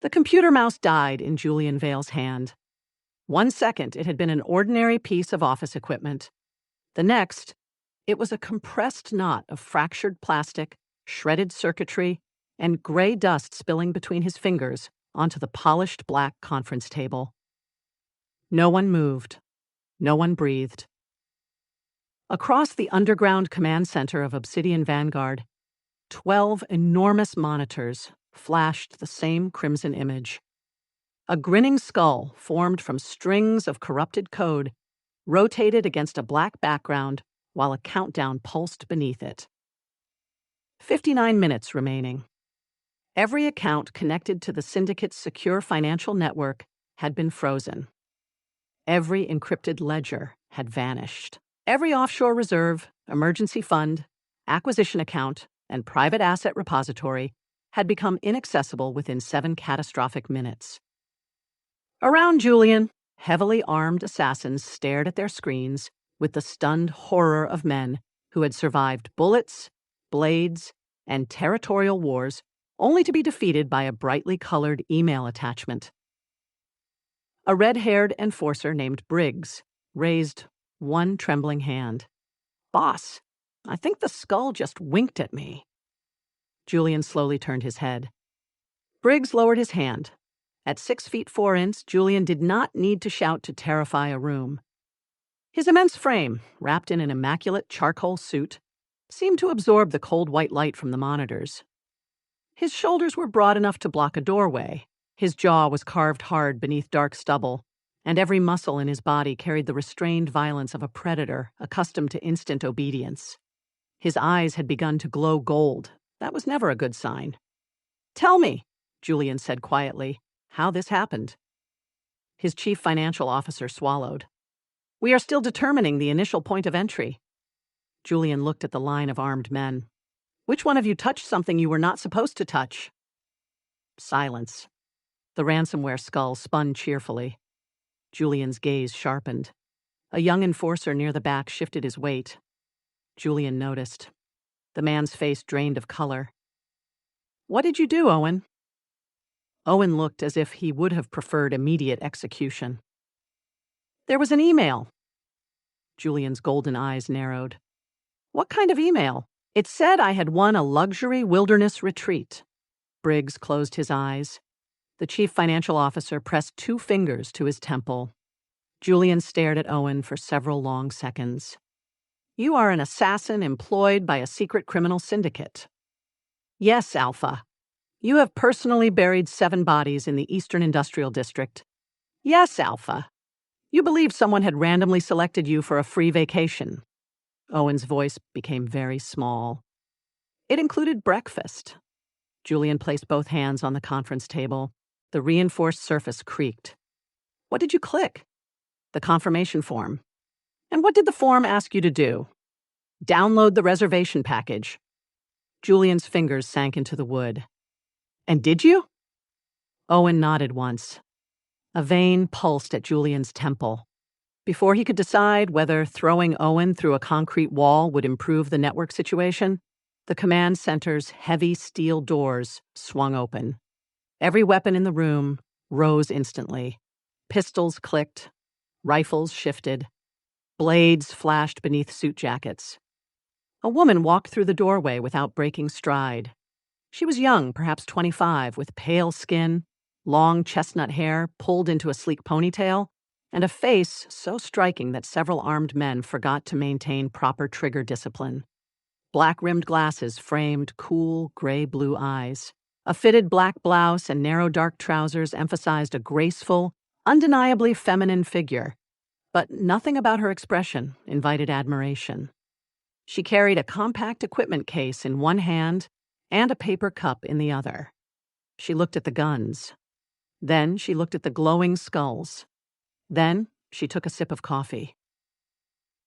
The computer mouse died in Julian Vale's hand. 1 second, it had been an ordinary piece of office equipment. The next, it was a compressed knot of fractured plastic, shredded circuitry, and gray dust spilling between his fingers onto the polished black conference table. No one moved. No one breathed. Across the underground command center of Obsidian Vanguard, 12 enormous monitors flashed the same crimson image. A grinning skull formed from strings of corrupted code rotated against a black background while a countdown pulsed beneath it. 59 minutes remaining. Every account connected to the syndicate's secure financial network had been frozen. Every encrypted ledger had vanished. Every offshore reserve, emergency fund, acquisition account, and private asset repository had become inaccessible within 7 catastrophic minutes. Around Julian, heavily armed assassins stared at their screens with the stunned horror of men who had survived bullets, blades, and territorial wars only to be defeated by a brightly colored email attachment. A red-haired enforcer named Briggs raised one trembling hand. "Boss, I think the skull just winked at me." Julian slowly turned his head. Briggs lowered his hand. At 6 feet 4 inches, Julian did not need to shout to terrify a room. His immense frame, wrapped in an immaculate charcoal suit, seemed to absorb the cold white light from the monitors. His shoulders were broad enough to block a doorway. His jaw was carved hard beneath dark stubble, and every muscle in his body carried the restrained violence of a predator accustomed to instant obedience. His eyes had begun to glow gold. That was never a good sign. "Tell me," Julian said quietly, "how this happened." His chief financial officer swallowed. "We are still determining the initial point of entry." Julian looked at the line of armed men. "Which one of you touched something you were not supposed to touch?" Silence. The ransomware skull spun cheerfully. Julian's gaze sharpened. A young enforcer near the back shifted his weight. Julian noticed. The man's face drained of color. "What did you do, Owen?" Owen looked as if he would have preferred immediate execution. "There was an email." Julian's golden eyes narrowed. "What kind of email?" "It said I had won a luxury wilderness retreat." Briggs closed his eyes. The chief financial officer pressed 2 fingers to his temple. Julian stared at Owen for several long seconds. "You are an assassin employed by a secret criminal syndicate." "Yes, Alpha. You have personally buried 7 bodies in the Eastern Industrial District." "Yes, Alpha. You believe someone had randomly selected you for a free vacation." Owen's voice became very small. "It included breakfast." Julian placed both hands on the conference table. The reinforced surface creaked. "What did you click?" "The confirmation form." "And what did the form ask you to do?" "Download the reservation package." Julian's fingers sank into the wood. "And did you?" Owen nodded once. A vein pulsed at Julian's temple. Before he could decide whether throwing Owen through a concrete wall would improve the network situation, the command center's heavy steel doors swung open. Every weapon in the room rose instantly. Pistols clicked. Rifles shifted. Blades flashed beneath suit jackets. A woman walked through the doorway without breaking stride. She was young, perhaps 25, with pale skin, long chestnut hair pulled into a sleek ponytail, and a face so striking that several armed men forgot to maintain proper trigger discipline. Black-rimmed glasses framed cool, gray-blue eyes. A fitted black blouse and narrow dark trousers emphasized a graceful, undeniably feminine figure, but nothing about her expression invited admiration. She carried a compact equipment case in one hand and a paper cup in the other. She looked at the guns. Then she looked at the glowing skulls. Then she took a sip of coffee.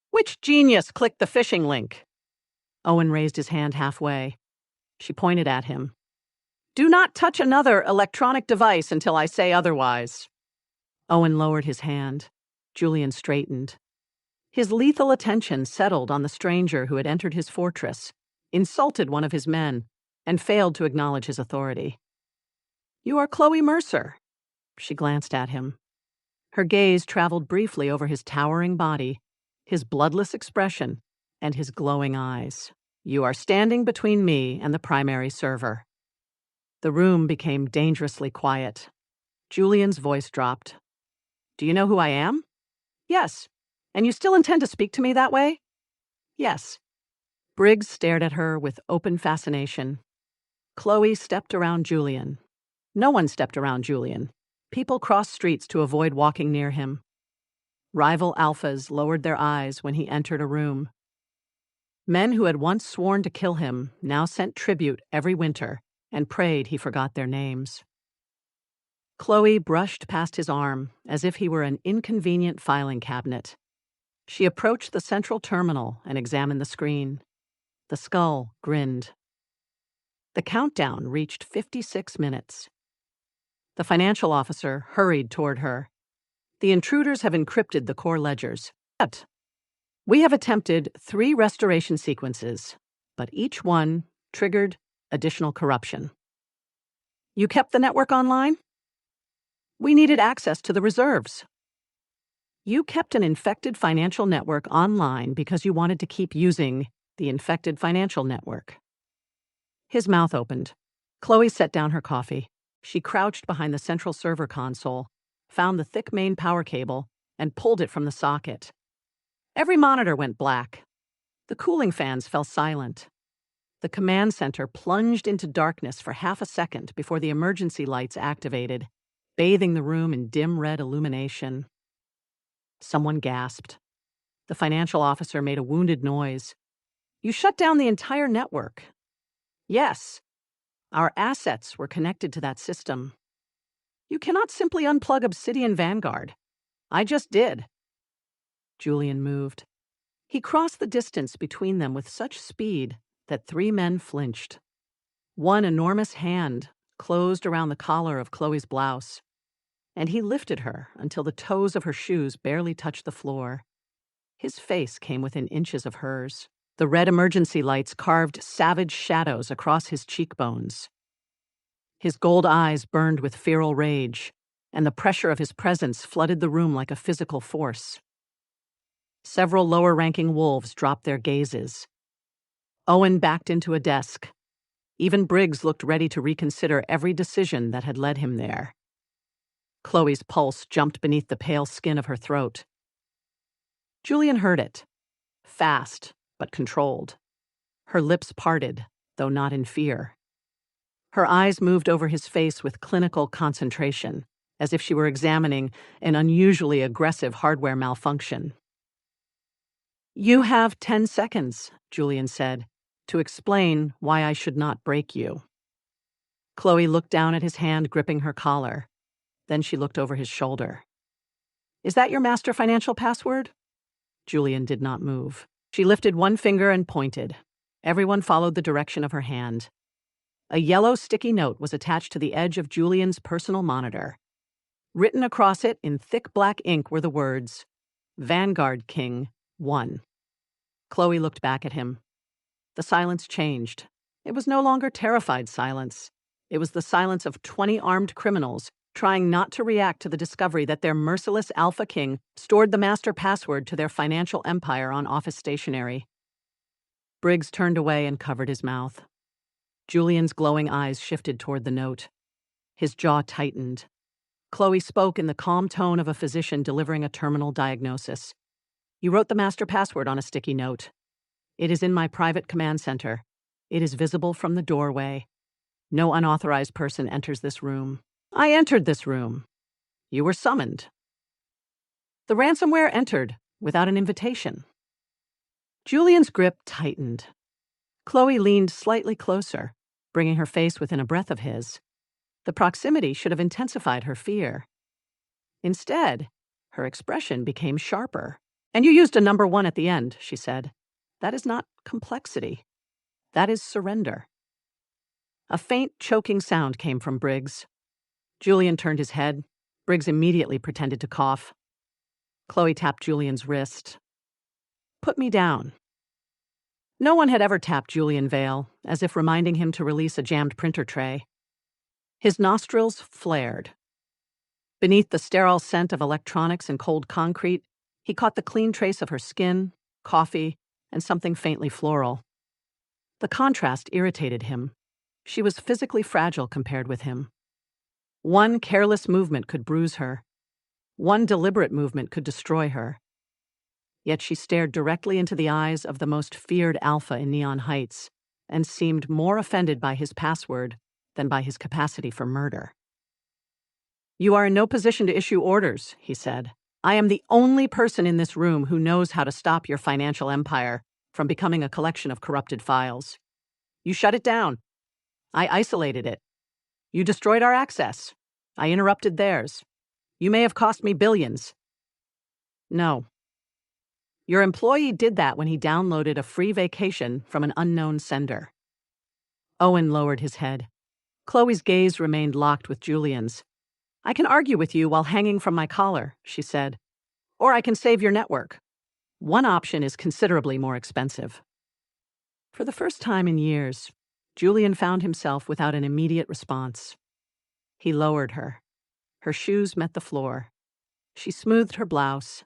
"Which genius clicked the phishing link?" Owen raised his hand halfway. She pointed at him. "Do not touch another electronic device until I say otherwise." Owen lowered his hand. Julian straightened. His lethal attention settled on the stranger who had entered his fortress, insulted one of his men, and failed to acknowledge his authority. You are Chloe Mercer. She glanced at him. Her gaze traveled briefly over his towering body, his bloodless expression, and his glowing eyes. You are standing between me and the primary server. The room became dangerously quiet. Julian's voice dropped. Do you know who I am? Yes. And you still intend to speak to me that way? Yes. Briggs stared at her with open fascination. Chloe stepped around Julian. No one stepped around Julian. People crossed streets to avoid walking near him. Rival alphas lowered their eyes when he entered a room. Men who had once sworn to kill him now sent tribute every winter and prayed he forgot their names. Chloe brushed past his arm as if he were an inconvenient filing cabinet. She approached the central terminal and examined the screen. The skull grinned. The countdown reached 56 minutes. The financial officer hurried toward her. The intruders have encrypted the core ledgers. We have attempted 3 restoration sequences, but each one triggered additional corruption. You kept the network online? We needed access to the reserves. You kept an infected financial network online because you wanted to keep using the infected financial network. His mouth opened. Chloe set down her coffee. She crouched behind the central server console, found the thick main power cable, and pulled it from the socket. Every monitor went black. The cooling fans fell silent. The command center plunged into darkness for half a second before the emergency lights activated, bathing the room in dim red illumination. Someone gasped. The financial officer made a wounded noise. You shut down the entire network. Yes. Our assets were connected to that system. You cannot simply unplug Obsidian Vanguard. I just did. Julian moved. He crossed the distance between them with such speed that 3 men flinched. One enormous hand closed around the collar of Chloe's blouse, and he lifted her until the toes of her shoes barely touched the floor. His face came within inches of hers. The red emergency lights carved savage shadows across his cheekbones. His gold eyes burned with feral rage, and the pressure of his presence flooded the room like a physical force. Several lower-ranking wolves dropped their gazes. Owen backed into a desk. Even Briggs looked ready to reconsider every decision that had led him there. Chloe's pulse jumped beneath the pale skin of her throat. Julian heard it. Fast, but controlled. Her lips parted, though not in fear. Her eyes moved over his face with clinical concentration, as if she were examining an unusually aggressive hardware malfunction. You have 10 seconds, Julian said, to explain why I should not break you. Chloe looked down at his hand gripping her collar. Then she looked over his shoulder. Is that your master financial password? Julian did not move. She lifted one finger and pointed. Everyone followed the direction of her hand. A yellow sticky note was attached to the edge of Julian's personal monitor. Written across it in thick black ink were the words, Vanguard King 1. Chloe looked back at him. The silence changed. It was no longer terrified silence. It was the silence of 20 armed criminals trying not to react to the discovery that their merciless Alpha King stored the master password to their financial empire on office stationery. Briggs turned away and covered his mouth. Julian's glowing eyes shifted toward the note. His jaw tightened. Chloe spoke in the calm tone of a physician delivering a terminal diagnosis. You wrote the master password on a sticky note. It is in my private command center. It is visible from the doorway. No unauthorized person enters this room. I entered this room. You were summoned. The ransomware entered without an invitation. Julian's grip tightened. Chloe leaned slightly closer, bringing her face within a breath of his. The proximity should have intensified her fear. Instead, her expression became sharper. And you used a number 1 at the end, she said. That is not complexity. That is surrender. A faint, choking sound came from Briggs. Julian turned his head. Briggs immediately pretended to cough. Chloe tapped Julian's wrist. Put me down. No one had ever tapped Julian Vale, as if reminding him to release a jammed printer tray. His nostrils flared. Beneath the sterile scent of electronics and cold concrete, he caught the clean trace of her skin, coffee, and something faintly floral. The contrast irritated him. She was physically fragile compared with him. One careless movement could bruise her. One deliberate movement could destroy her. Yet she stared directly into the eyes of the most feared alpha in Neon Heights and seemed more offended by his password than by his capacity for murder. "You are in no position to issue orders," he said. "I am the only person in this room who knows how to stop your financial empire from becoming a collection of corrupted files. You shut it down. I isolated it. You destroyed our access. I interrupted theirs. You may have cost me billions. No. Your employee did that when he downloaded a free vacation from an unknown sender." Owen lowered his head. Chloe's gaze remained locked with Julian's. "I can argue with you while hanging from my collar," she said. "Or I can save your network. One option is considerably more expensive." For the first time in years, Julian found himself without an immediate response. He lowered her. Her shoes met the floor. She smoothed her blouse,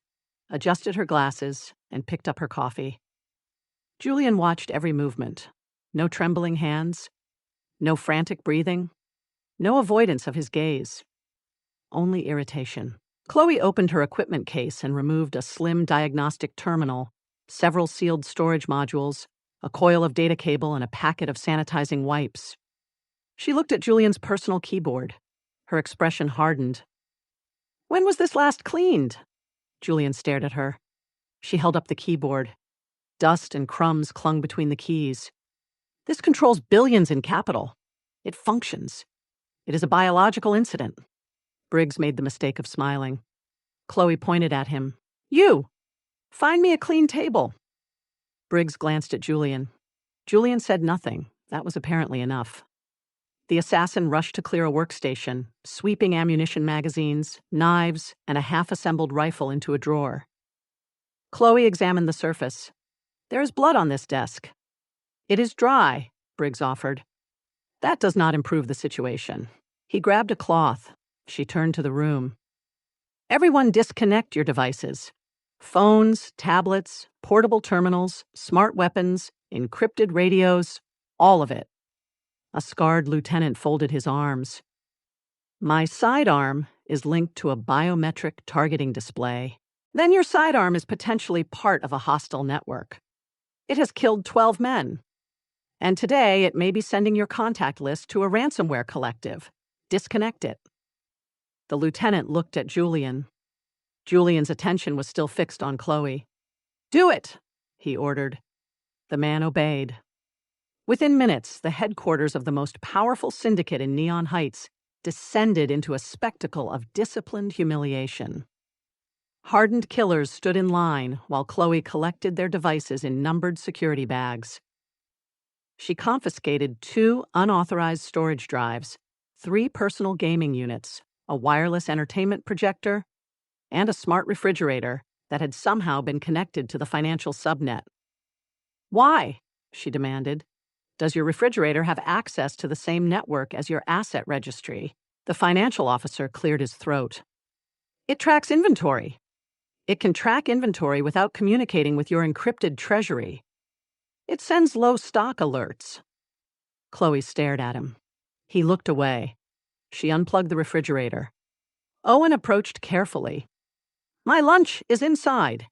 adjusted her glasses, and picked up her coffee. Julian watched every movement. No trembling hands, no frantic breathing, no avoidance of his gaze. Only irritation. Chloe opened her equipment case and removed a slim diagnostic terminal, several sealed storage modules, a coil of data cable, and a packet of sanitizing wipes. She looked at Julian's personal keyboard. Her expression hardened. "When was this last cleaned?" Julian stared at her. She held up the keyboard. Dust and crumbs clung between the keys. "This controls billions in capital. It functions. It is a biological incident." Briggs made the mistake of smiling. Chloe pointed at him. "You! Find me a clean table." Briggs glanced at Julian. Julian said nothing. That was apparently enough. The assassin rushed to clear a workstation, sweeping ammunition magazines, knives, and a half-assembled rifle into a drawer. Chloe examined the surface. "There is blood on this desk." "It is dry," Briggs offered. "That does not improve the situation." He grabbed a cloth. She turned to the room. "Everyone disconnect your devices. Phones, tablets, portable terminals, smart weapons, encrypted radios, all of it." A scarred lieutenant folded his arms. "My sidearm is linked to a biometric targeting display. Then your sidearm is potentially part of a hostile network. It has killed 12 men. And today it may be sending your contact list to a ransomware collective. Disconnect it." The lieutenant looked at Julian. Julian's attention was still fixed on Chloe. "Do it," he ordered. The man obeyed. Within minutes, the headquarters of the most powerful syndicate in Neon Heights descended into a spectacle of disciplined humiliation. Hardened killers stood in line while Chloe collected their devices in numbered security bags. She confiscated 2 unauthorized storage drives, 3 personal gaming units, a wireless entertainment projector, and a smart refrigerator that had somehow been connected to the financial subnet. "Why?" she demanded. "Does your refrigerator have access to the same network as your asset registry?" The financial officer cleared his throat. "It tracks inventory. It can track inventory without communicating with your encrypted treasury. It sends low stock alerts." Chloe stared at him. He looked away. She unplugged the refrigerator. Owen approached carefully. "My lunch is inside.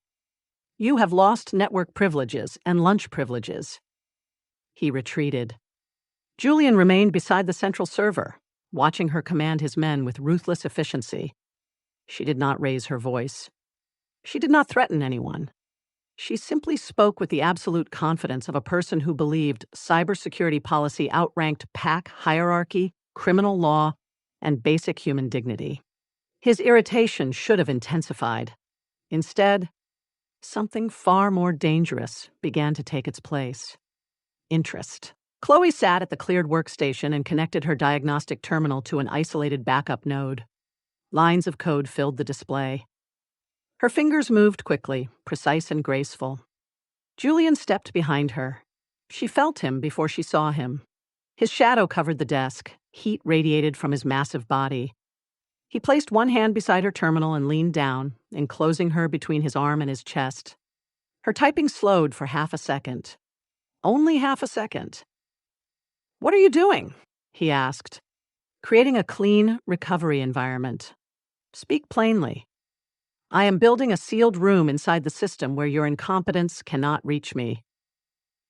You have lost network privileges and lunch privileges." He retreated. Julian remained beside the central server, watching her command his men with ruthless efficiency. She did not raise her voice. She did not threaten anyone. She simply spoke with the absolute confidence of a person who believed cybersecurity policy outranked pack hierarchy, criminal law, and basic human dignity. His irritation should have intensified. Instead, something far more dangerous began to take its place. Interest. Chloe sat at the cleared workstation and connected her diagnostic terminal to an isolated backup node. Lines of code filled the display. Her fingers moved quickly, precise and graceful. Julian stepped behind her. She felt him before she saw him. His shadow covered the desk. Heat radiated from his massive body. He placed one hand beside her terminal and leaned down, enclosing her between his arm and his chest. Her typing slowed for half a second. Only half a second. "What are you doing?" he asked. "Creating a clean recovery environment. Speak plainly." "I am building a sealed room inside the system where your incompetence cannot reach me."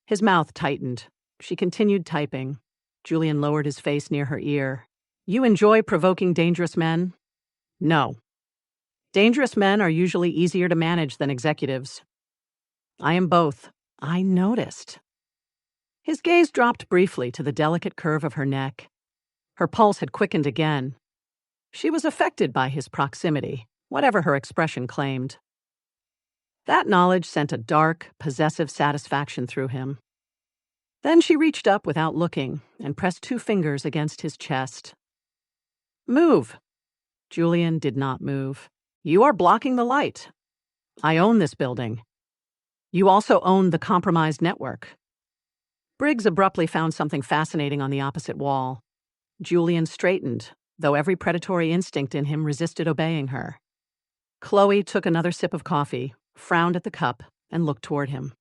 His mouth tightened. She continued typing. Julian lowered his face near her ear. "You enjoy provoking dangerous men?" "No. Dangerous men are usually easier to manage than executives." "I am both. I noticed." His gaze dropped briefly to the delicate curve of her neck. Her pulse had quickened again. She was affected by his proximity, whatever her expression claimed. That knowledge sent a dark, possessive satisfaction through him. Then she reached up without looking and pressed 2 fingers against his chest. "Move." Julian did not move. "You are blocking the light. I own this building. You also own the compromised network." Briggs abruptly found something fascinating on the opposite wall. Julian straightened, though every predatory instinct in him resisted obeying her. Chloe took another sip of coffee, frowned at the cup, and looked toward him.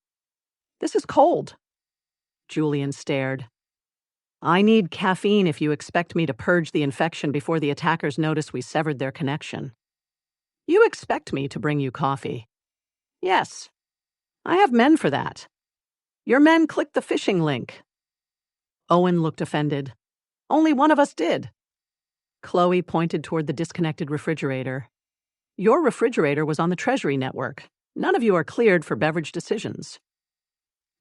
"This is cold." Julian stared. "I need caffeine if you expect me to purge the infection before the attackers notice we severed their connection." "You expect me to bring you coffee?" "Yes. I have men for that. Your men clicked the phishing link." Owen looked offended. "Only one of us did." Chloe pointed toward the disconnected refrigerator. "Your refrigerator was on the Treasury network. None of you are cleared for beverage decisions."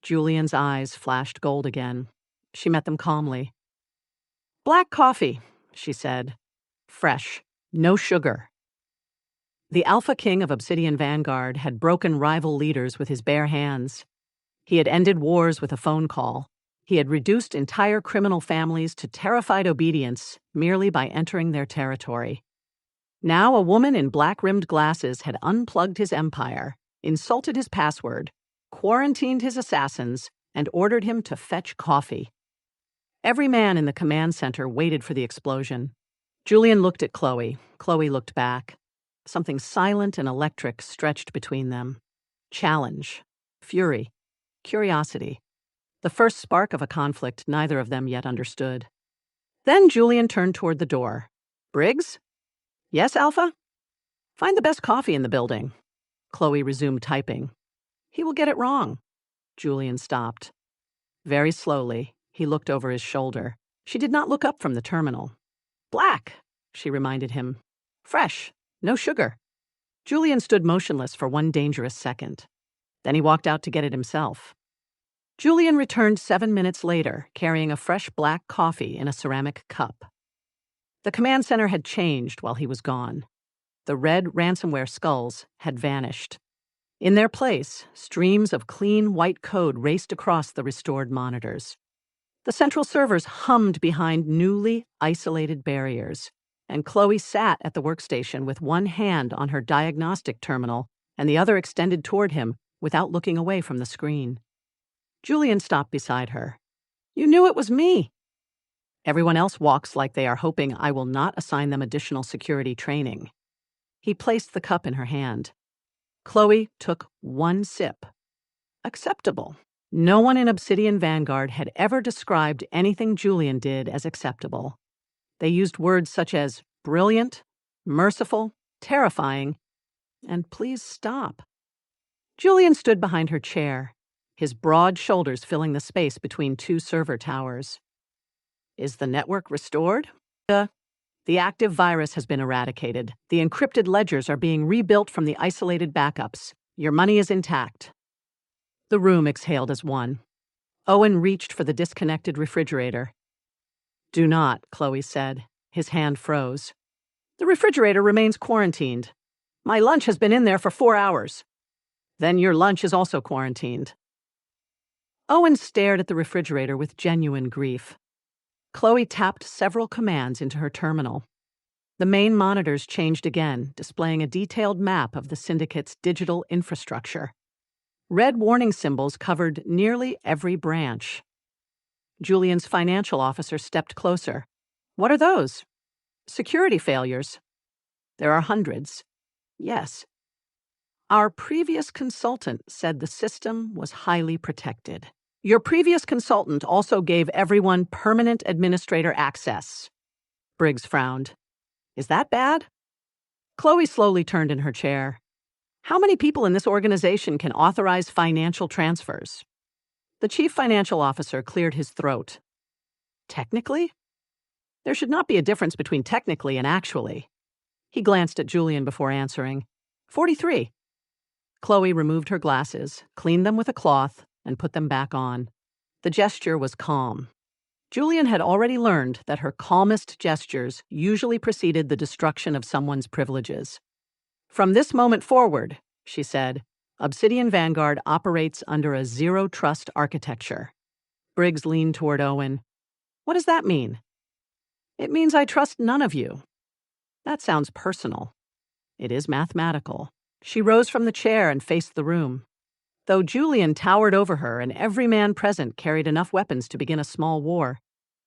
Julian's eyes flashed gold again. She met them calmly. "Black coffee," she said. "Fresh. No sugar." The Alpha King of Obsidian Vanguard had broken rival leaders with his bare hands. He had ended wars with a phone call. He had reduced entire criminal families to terrified obedience merely by entering their territory. Now a woman in black-rimmed glasses had unplugged his empire, insulted his password, quarantined his assassins, and ordered him to fetch coffee. Every man in the command center waited for the explosion. Julian looked at Chloe. Chloe looked back. Something silent and electric stretched between them. Challenge, fury, curiosity. The first spark of a conflict neither of them yet understood. Then Julian turned toward the door. "Briggs?" "Yes, Alpha?" "Find the best coffee in the building." Chloe resumed typing. "He will get it wrong." Julian stopped. Very slowly, he looked over his shoulder. She did not look up from the terminal. "Black," she reminded him. "Fresh. No sugar." Julian stood motionless for one dangerous second. Then he walked out to get it himself. Julian returned 7 minutes later, carrying a fresh black coffee in a ceramic cup. The command center had changed while he was gone. The red ransomware skulls had vanished. In their place, streams of clean white code raced across the restored monitors. The central servers hummed behind newly isolated barriers, and Chloe sat at the workstation with one hand on her diagnostic terminal and the other extended toward him without looking away from the screen. Julian stopped beside her. "You knew it was me." "Everyone else walks like they are hoping I will not assign them additional security training." He placed the cup in her hand. Chloe took one sip. Acceptable. No one in Obsidian Vanguard had ever described anything Julian did as acceptable. They used words such as brilliant, merciful, terrifying, and please stop. Julian stood behind her chair, his broad shoulders filling the space between 2 server towers. "Is the network restored?" The active virus has been eradicated. The encrypted ledgers are being rebuilt from the isolated backups. Your money is intact." The room exhaled as one. Owen reached for the disconnected refrigerator. "Do not," Chloe said. His hand froze. "The refrigerator remains quarantined. My lunch has been in there for 4 hours. Then your lunch is also quarantined." Owen stared at the refrigerator with genuine grief. Chloe tapped several commands into her terminal. The main monitors changed again, displaying a detailed map of the syndicate's digital infrastructure. Red warning symbols covered nearly every branch. Julian's financial officer stepped closer. What are those? Security failures. There are hundreds. Yes. Our previous consultant said the system was highly protected. Your previous consultant also gave everyone permanent administrator access. Briggs frowned. Is that bad? Chloe slowly turned in her chair. How many people in this organization can authorize financial transfers? The chief financial officer cleared his throat. Technically? There should not be a difference between technically and actually. He glanced at Julian before answering. 43. Chloe removed her glasses, cleaned them with a cloth, and put them back on. The gesture was calm. Julian had already learned that her calmest gestures usually preceded the destruction of someone's privileges. From this moment forward, she said, Obsidian Vanguard operates under a zero-trust architecture. Briggs leaned toward Owen. What does that mean? It means I trust none of you. That sounds personal. It is mathematical. She rose from the chair and faced the room. Though Julian towered over her and every man present carried enough weapons to begin a small war,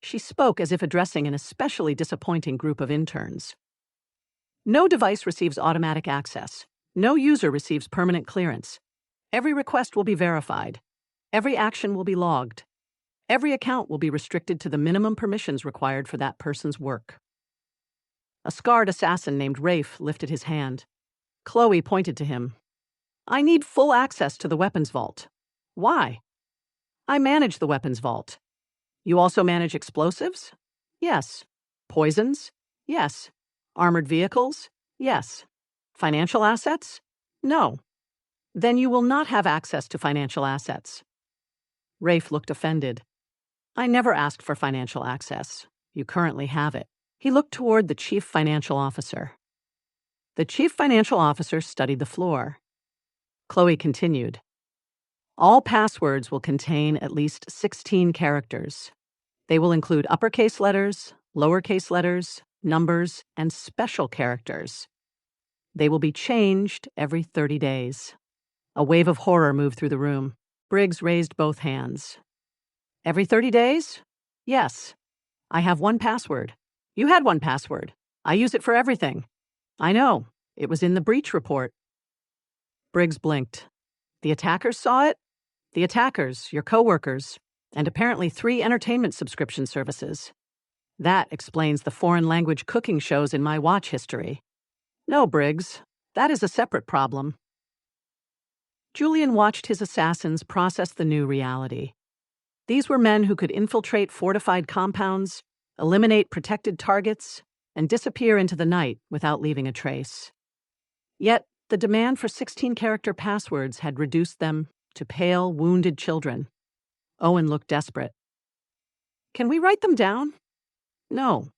she spoke as if addressing an especially disappointing group of interns. No device receives automatic access. No user receives permanent clearance. Every request will be verified. Every action will be logged. Every account will be restricted to the minimum permissions required for that person's work. A scarred assassin named Rafe lifted his hand. Chloe pointed to him. I need full access to the weapons vault. Why? I manage the weapons vault. You also manage explosives? Yes. Poisons? Yes. Armored vehicles? Yes. Financial assets? No. Then you will not have access to financial assets. Rafe looked offended. I never asked for financial access. You currently have it. He looked toward the chief financial officer. The chief financial officer studied the floor. Chloe continued. All passwords will contain at least 16 characters. They will include uppercase letters, lowercase letters, numbers, and special characters. They will be changed every 30 days. A wave of horror moved through the room. Briggs raised both hands. Every 30 days? Yes. I have one password. You had one password. I use it for everything. I know. It was in the breach report. Briggs blinked. The attackers saw it? The attackers, your coworkers, and apparently 3 entertainment subscription services. That explains the foreign language cooking shows in my watch history. No, Briggs. That is a separate problem. Julian watched his assassins process the new reality. These were men who could infiltrate fortified compounds, eliminate protected targets, and disappear into the night without leaving a trace. Yet, the demand for 16-character passwords had reduced them to pale, wounded children. Owen looked desperate. Can we write them down? No.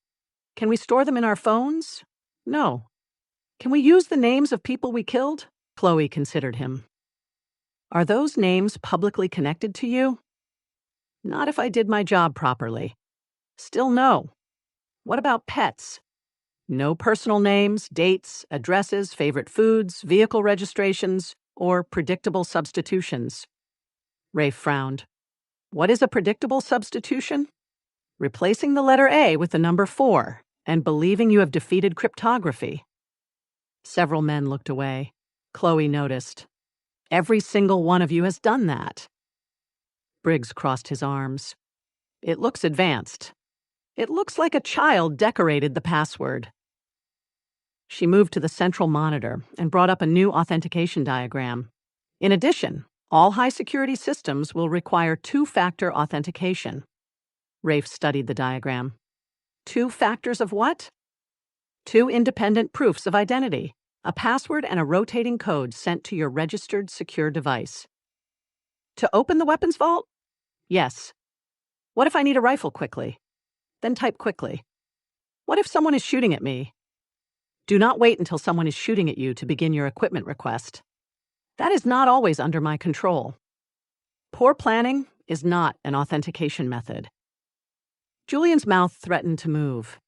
Can we store them in our phones? No. Can we use the names of people we killed? Chloe considered him. Are those names publicly connected to you? Not if I did my job properly. Still no. What about pets? No personal names, dates, addresses, favorite foods, vehicle registrations, or predictable substitutions. Rafe frowned. What is a predictable substitution? Replacing the letter A with the number 4 and believing you have defeated cryptography. Several men looked away. Chloe noticed. Every single one of you has done that. Briggs crossed his arms. It looks advanced. It looks like a child decorated the password. She moved to the central monitor and brought up a new authentication diagram. In addition, all high-security systems will require 2-factor authentication. Rafe studied the diagram. 2 factors of what? 2 independent proofs of identity, a password and a rotating code sent to your registered secure device. To open the weapons vault? Yes. What if I need a rifle quickly? Then type quickly. What if someone is shooting at me? Do not wait until someone is shooting at you to begin your equipment request. That is not always under my control. Poor planning is not an authentication method. Julian's mouth threatened to move.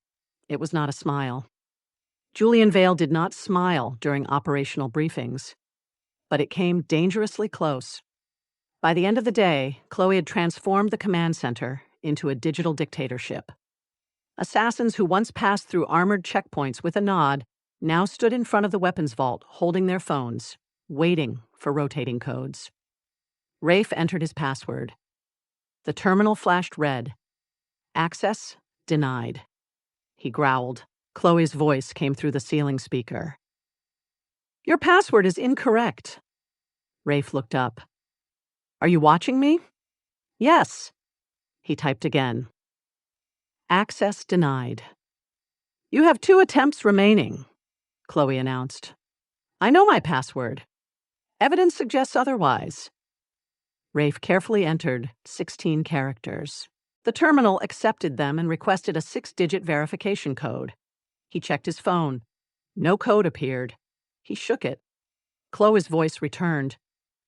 It was not a smile. Julian Vale did not smile during operational briefings, but it came dangerously close. By the end of the day, Chloe had transformed the command center into a digital dictatorship. Assassins who once passed through armored checkpoints with a nod now stood in front of the weapons vault holding their phones, waiting for rotating codes. Rafe entered his password. The terminal flashed red. Access denied. He growled. Chloe's voice came through the ceiling speaker. Your password is incorrect. Rafe looked up. Are you watching me? Yes. He typed again. Access denied. You have 2 attempts remaining, Chloe announced. I know my password. Evidence suggests otherwise. Rafe carefully entered 16 characters. The terminal accepted them and requested a 6-digit verification code. He checked his phone. No code appeared. He shook it. Chloe's voice returned.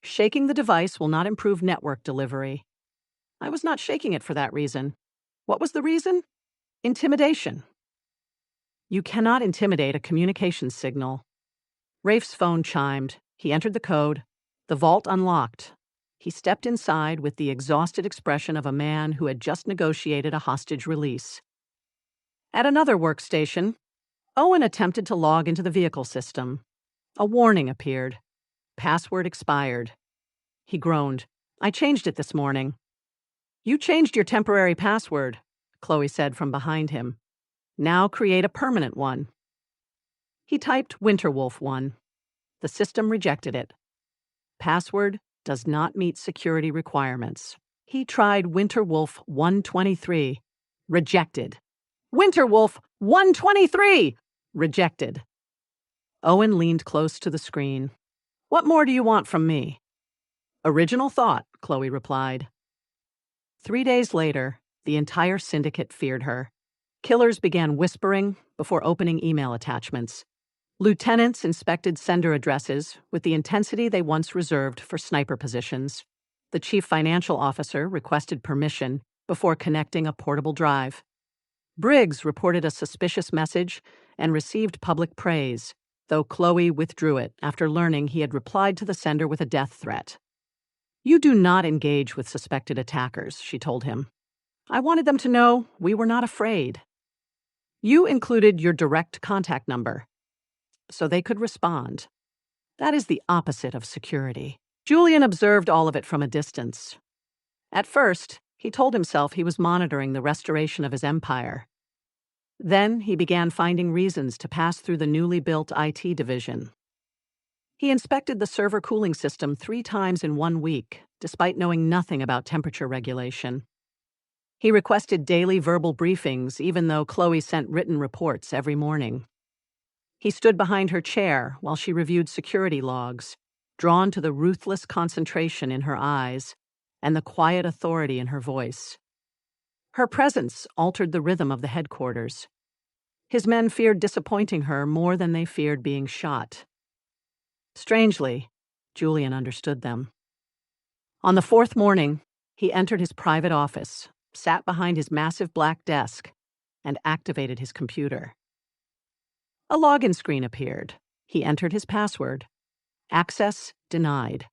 Shaking the device will not improve network delivery. I was not shaking it for that reason. What was the reason? Intimidation. You cannot intimidate a communications signal. Rafe's phone chimed. He entered the code. The vault unlocked. He stepped inside with the exhausted expression of a man who had just negotiated a hostage release. At another workstation, Owen attempted to log into the vehicle system. A warning appeared. Password expired. He groaned. I changed it this morning. You changed your temporary password, Chloe said from behind him. Now create a permanent one. He typed Winterwolf 1. The system rejected it. Password does not meet security requirements. He tried Winterwolf 123. Rejected. Winterwolf 123! Rejected. Owen leaned close to the screen. What more do you want from me? Original thought, Chloe replied. 3 days later, the entire syndicate feared her. Killers began whispering before opening email attachments. Lieutenants inspected sender addresses with the intensity they once reserved for sniper positions. The chief financial officer requested permission before connecting a portable drive. Briggs reported a suspicious message and received public praise, though Chloe withdrew it after learning he had replied to the sender with a death threat. You do not engage with suspected attackers, she told him. I wanted them to know we were not afraid. You included your direct contact number, so they could respond. That is the opposite of security. Julian observed all of it from a distance. At first, he told himself he was monitoring the restoration of his empire. Then he began finding reasons to pass through the newly built IT division. He inspected the server cooling system 3 times in 1 week, despite knowing nothing about temperature regulation. He requested daily verbal briefings, even though Chloe sent written reports every morning. He stood behind her chair while she reviewed security logs, drawn to the ruthless concentration in her eyes and the quiet authority in her voice. Her presence altered the rhythm of the headquarters. His men feared disappointing her more than they feared being shot. Strangely, Julian understood them. On the 4th morning, he entered his private office, sat behind his massive black desk, and activated his computer. A login screen appeared. He entered his password. Access denied.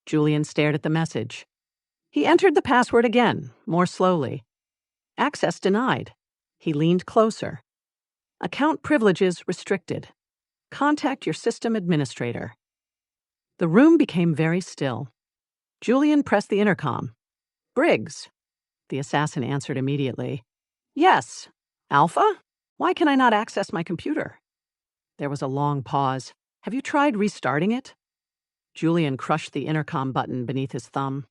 Julian stared at the message. He entered the password again, more slowly. Access denied. He leaned closer. Account privileges restricted. Contact your system administrator. The room became very still. Julian pressed the intercom. Briggs. The assassin answered immediately. Yes. Alpha? Why can I not access my computer? There was a long pause. Have you tried restarting it? Julian crushed the intercom button beneath his thumb.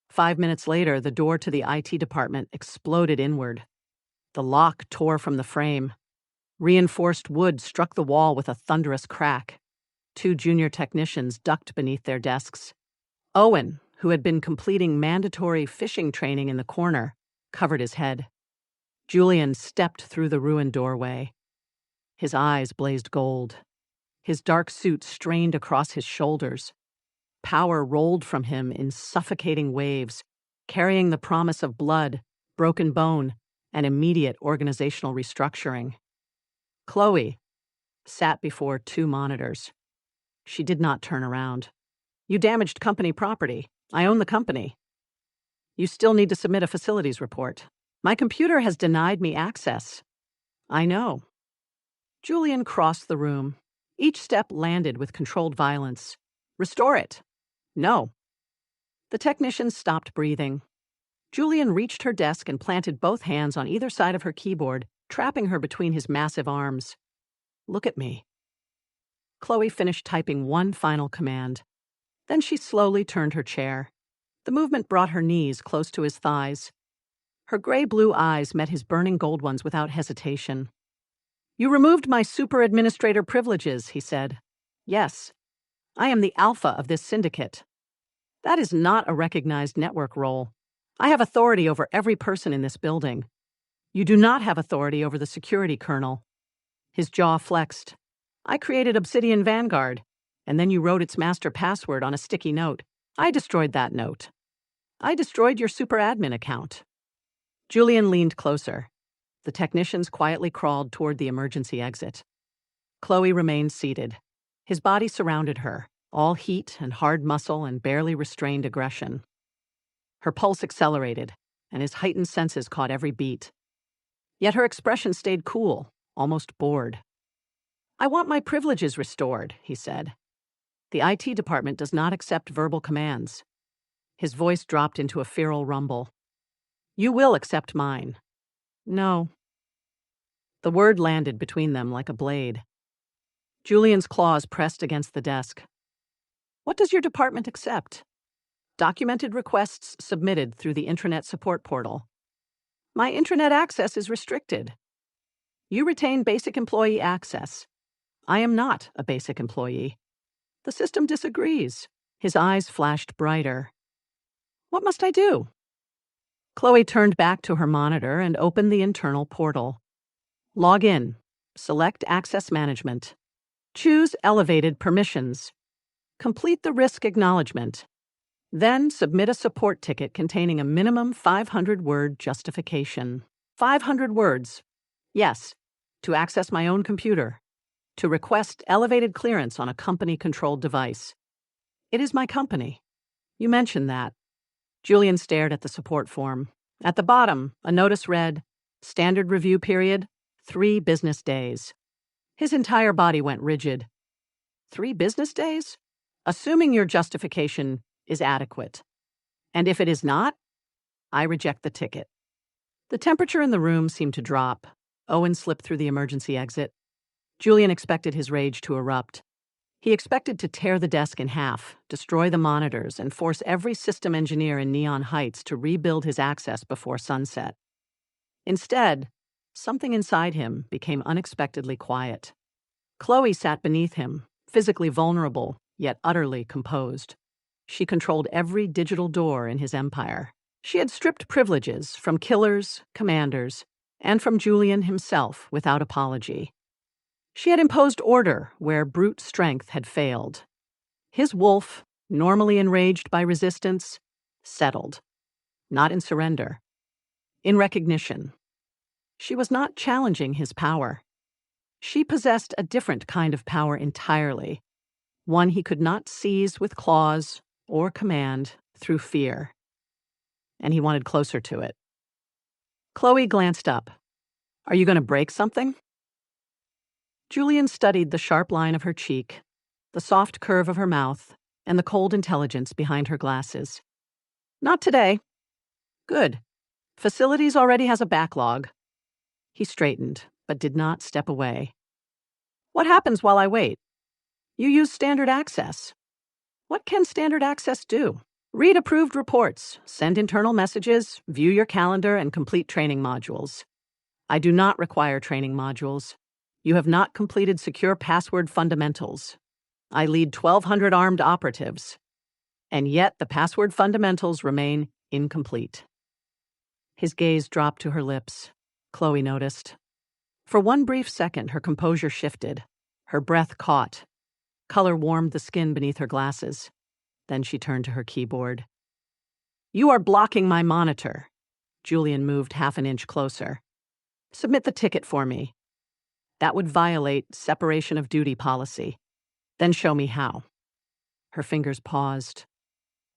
5 minutes later, the door to the IT department exploded inward. The lock tore from the frame. Reinforced wood struck the wall with a thunderous crack. 2 junior technicians ducked beneath their desks. Owen, who had been completing mandatory fishing training in the corner, covered his head. Julian stepped through the ruined doorway. His eyes blazed gold. His dark suit strained across his shoulders. Power rolled from him in suffocating waves, carrying the promise of blood, broken bone, and immediate organizational restructuring. Chloe sat before 2 monitors. She did not turn around. You damaged company property. I own the company. You still need to submit a facilities report. My computer has denied me access. I know. Julian crossed the room. Each step landed with controlled violence. Restore it. No. The technician stopped breathing. Julian reached her desk and planted both hands on either side of her keyboard, trapping her between his massive arms. Look at me. Chloe finished typing one final command. Then she slowly turned her chair. The movement brought her knees close to his thighs. Her gray-blue eyes met his burning gold ones without hesitation. You removed my super administrator privileges, he said. Yes. I am the alpha of this syndicate. That is not a recognized network role. I have authority over every person in this building. You do not have authority over the security colonel. His jaw flexed. I created Obsidian Vanguard, and then you wrote its master password on a sticky note. I destroyed that note. I destroyed your super admin account. Julian leaned closer. The technicians quietly crawled toward the emergency exit. Chloe remained seated. His body surrounded her, all heat and hard muscle and barely restrained aggression. Her pulse accelerated, and his heightened senses caught every beat. Yet her expression stayed cool, almost bored. I want my privileges restored, he said. The IT department does not accept verbal commands. His voice dropped into a feral rumble. You will accept mine. No. The word landed between them like a blade. Julian's claws pressed against the desk. What does your department accept? Documented requests submitted through the intranet support portal. My intranet access is restricted. You retain basic employee access. I am not a basic employee. The system disagrees. His eyes flashed brighter. What must I do? Chloe turned back to her monitor and opened the internal portal. Log in. Select Access Management. Choose Elevated Permissions. Complete the risk acknowledgement. Then submit a support ticket containing a minimum 500-word justification. 500 words. Yes, to access my own computer. To request elevated clearance on a company-controlled device. It is my company. You mentioned that. Julian stared at the support form. At the bottom, a notice read, Standard review period, 3 business days. His entire body went rigid. 3 business days? Assuming your justification is adequate. And if it is not, I reject the ticket. The temperature in the room seemed to drop. Owen slipped through the emergency exit. Julian expected his rage to erupt. He expected to tear the desk in half, destroy the monitors, and force every system engineer in Neon Heights to rebuild his access before sunset. Instead, something inside him became unexpectedly quiet. Chloe sat beneath him, physically vulnerable, yet utterly composed. She controlled every digital door in his empire. She had stripped privileges from killers, commanders, and from Julian himself without apology. She had imposed order where brute strength had failed. His wolf, normally enraged by resistance, settled. Not in surrender. In recognition. She was not challenging his power. She possessed a different kind of power entirely, one he could not seize with claws or command through fear. And he wanted closer to it. Chloe glanced up. Are you going to break something? Julian studied the sharp line of her cheek, the soft curve of her mouth, and the cold intelligence behind her glasses. Not today. Good. Facilities already has a backlog. He straightened, but did not step away. What happens while I wait? You use standard access. What can standard access do? Read approved reports, send internal messages, view your calendar, and complete training modules. I do not require training modules. You have not completed secure password fundamentals. I lead 1,200 armed operatives. And yet the password fundamentals remain incomplete. His gaze dropped to her lips. Chloe noticed. For one brief second, her composure shifted. Her breath caught. Color warmed the skin beneath her glasses. Then she turned to her keyboard. You are blocking my monitor. Julian moved half an inch closer. Submit the ticket for me. That would violate separation of duty policy. Then show me how. Her fingers paused.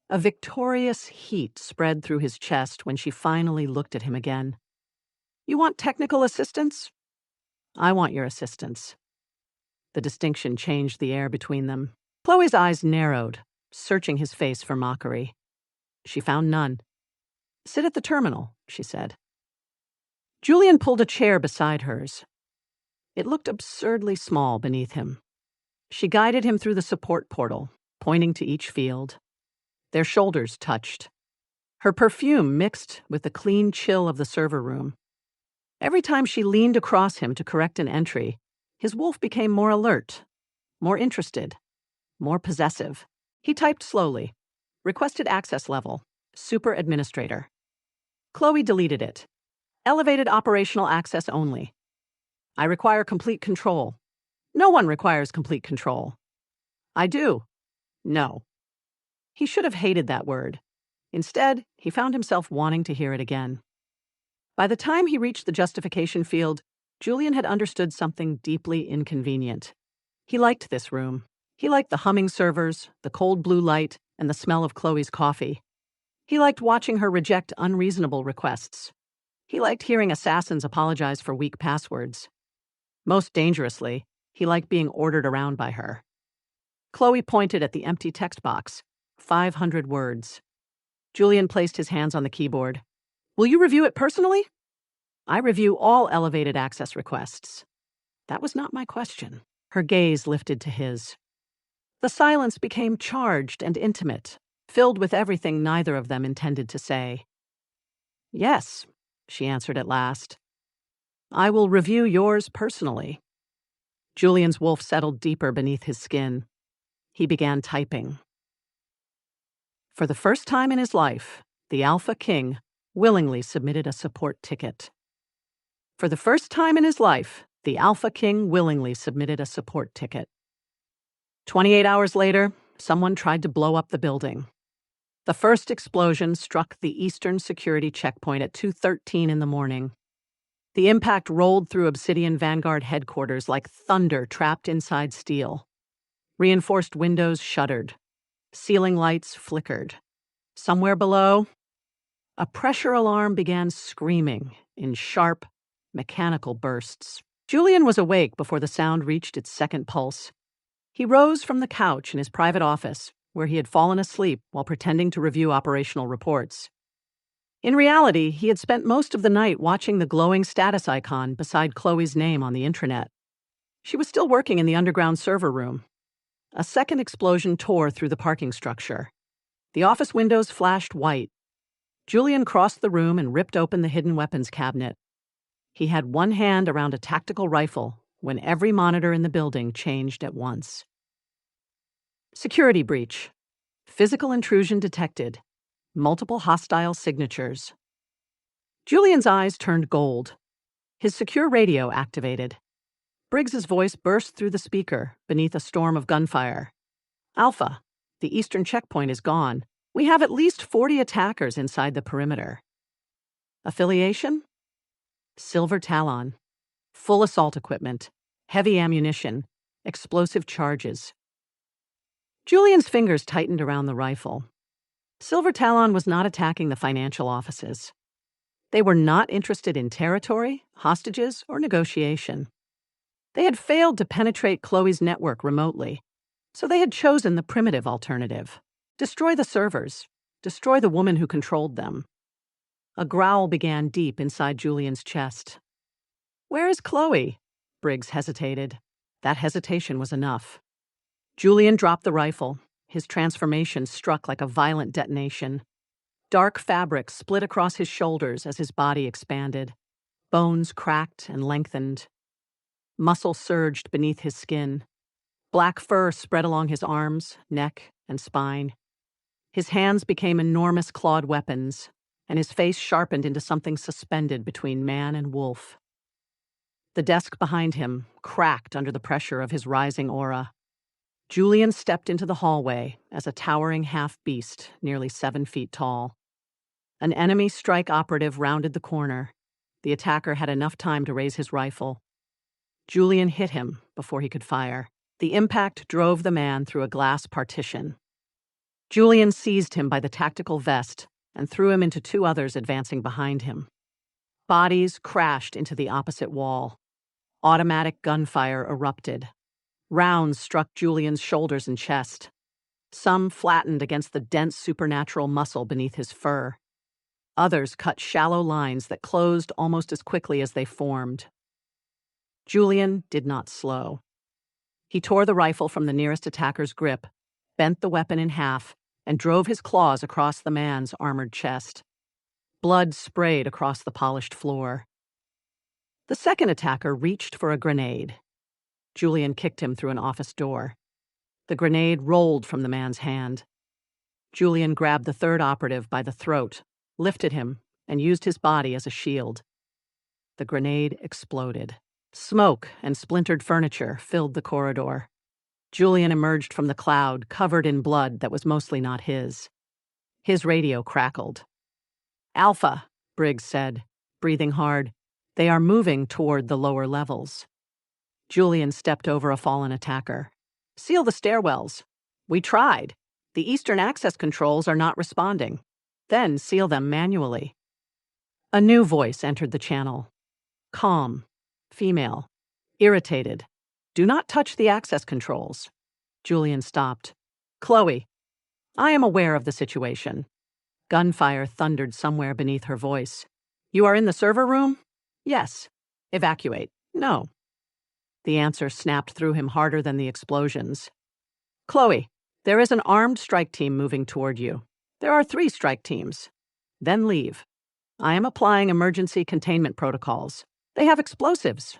A victorious heat spread through his chest when she finally looked at him again. You want technical assistance? I want your assistance." The distinction changed the air between them. Chloe's eyes narrowed, searching his face for mockery. She found none. "Sit at the terminal," she said. Julian pulled a chair beside hers. It looked absurdly small beneath him. She guided him through the support portal, pointing to each field. Their shoulders touched. Her perfume mixed with the clean chill of the server room. Every time she leaned across him to correct an entry, his wolf became more alert, more interested, more possessive. He typed slowly. Requested access level. Super administrator. Chloe deleted it. Elevated operational access only. I require complete control. No one requires complete control. I do. No. He should have hated that word. Instead, he found himself wanting to hear it again. By the time he reached the justification field, Julian had understood something deeply inconvenient. He liked this room. He liked the humming servers, the cold blue light, and the smell of Chloe's coffee. He liked watching her reject unreasonable requests. He liked hearing assassins apologize for weak passwords. Most dangerously, he liked being ordered around by her. Chloe pointed at the empty text box. 500 words. Julian placed his hands on the keyboard. Will you review it personally? I review all elevated access requests. That was not my question. Her gaze lifted to his. The silence became charged and intimate, filled with everything neither of them intended to say. Yes, she answered at last. I will review yours personally. Julian's wolf settled deeper beneath his skin. He began typing. For the first time in his life, the Alpha King willingly submitted a support ticket. For the first time in his life, the Alpha King willingly submitted a support ticket. 28 hours later, someone tried to blow up the building. The first explosion struck the Eastern Security checkpoint at 2:13 in the morning. The impact rolled through Obsidian Vanguard headquarters like thunder trapped inside steel. Reinforced windows shuddered. Ceiling lights flickered. Somewhere below, a pressure alarm began screaming in sharp, mechanical bursts. Julian was awake before the sound reached its second pulse. He rose from the couch in his private office, where he had fallen asleep while pretending to review operational reports. In reality, he had spent most of the night watching the glowing status icon beside Chloe's name on the intranet. She was still working in the underground server room. A second explosion tore through the parking structure. The office windows flashed white. Julian crossed the room and ripped open the hidden weapons cabinet. He had one hand around a tactical rifle when every monitor in the building changed at once. Security breach. Physical intrusion detected. Multiple hostile signatures. Julian's eyes turned gold. His secure radio activated. Briggs's voice burst through the speaker beneath a storm of gunfire. Alpha, the eastern checkpoint is gone. We have at least 40 attackers inside the perimeter. Affiliation? Silver Talon. Full assault equipment. Heavy ammunition. Explosive charges. Julian's fingers tightened around the rifle. Silver Talon was not attacking the financial offices. They were not interested in territory, hostages, or negotiation. They had failed to penetrate Chloe's network remotely, so they had chosen the primitive alternative. Destroy the servers. Destroy the woman who controlled them. A growl began deep inside Julian's chest. Where is Chloe? Briggs hesitated. That hesitation was enough. Julian dropped the rifle. His transformation struck like a violent detonation. Dark fabric split across his shoulders as his body expanded. Bones cracked and lengthened. Muscle surged beneath his skin. Black fur spread along his arms, neck, and spine. His hands became enormous clawed weapons, and his face sharpened into something suspended between man and wolf. The desk behind him cracked under the pressure of his rising aura. Julian stepped into the hallway as a towering half-beast, nearly 7 feet tall. An enemy strike operative rounded the corner. The attacker had enough time to raise his rifle. Julian hit him before he could fire. The impact drove the man through a glass partition. Julian seized him by the tactical vest and threw him into 2 others advancing behind him. Bodies crashed into the opposite wall. Automatic gunfire erupted. Rounds struck Julian's shoulders and chest. Some flattened against the dense supernatural muscle beneath his fur. Others cut shallow lines that closed almost as quickly as they formed. Julian did not slow. He tore the rifle from the nearest attacker's grip, bent the weapon in half, and drove his claws across the man's armored chest. Blood sprayed across the polished floor. The second attacker reached for a grenade. Julian kicked him through an office door. The grenade rolled from the man's hand. Julian grabbed the third operative by the throat, lifted him, and used his body as a shield. The grenade exploded. Smoke and splintered furniture filled the corridor. Julian emerged from the cloud, covered in blood that was mostly not his. His radio crackled. "Alpha," Briggs said, breathing hard. "They are moving toward the lower levels." Julian stepped over a fallen attacker. "Seal the stairwells." "We tried. The eastern access controls are not responding." "Then seal them manually." A new voice entered the channel. Calm. Female. Irritated. "Do not touch the access controls." Julian stopped. "Chloe, I am aware of the situation." Gunfire thundered somewhere beneath her voice. "You are in the server room?" "Yes." "Evacuate." "No." The answer snapped through him harder than the explosions. "Chloe, there is an armed strike team moving toward you. There are 3 strike teams. Then leave. I am applying emergency containment protocols. They have explosives.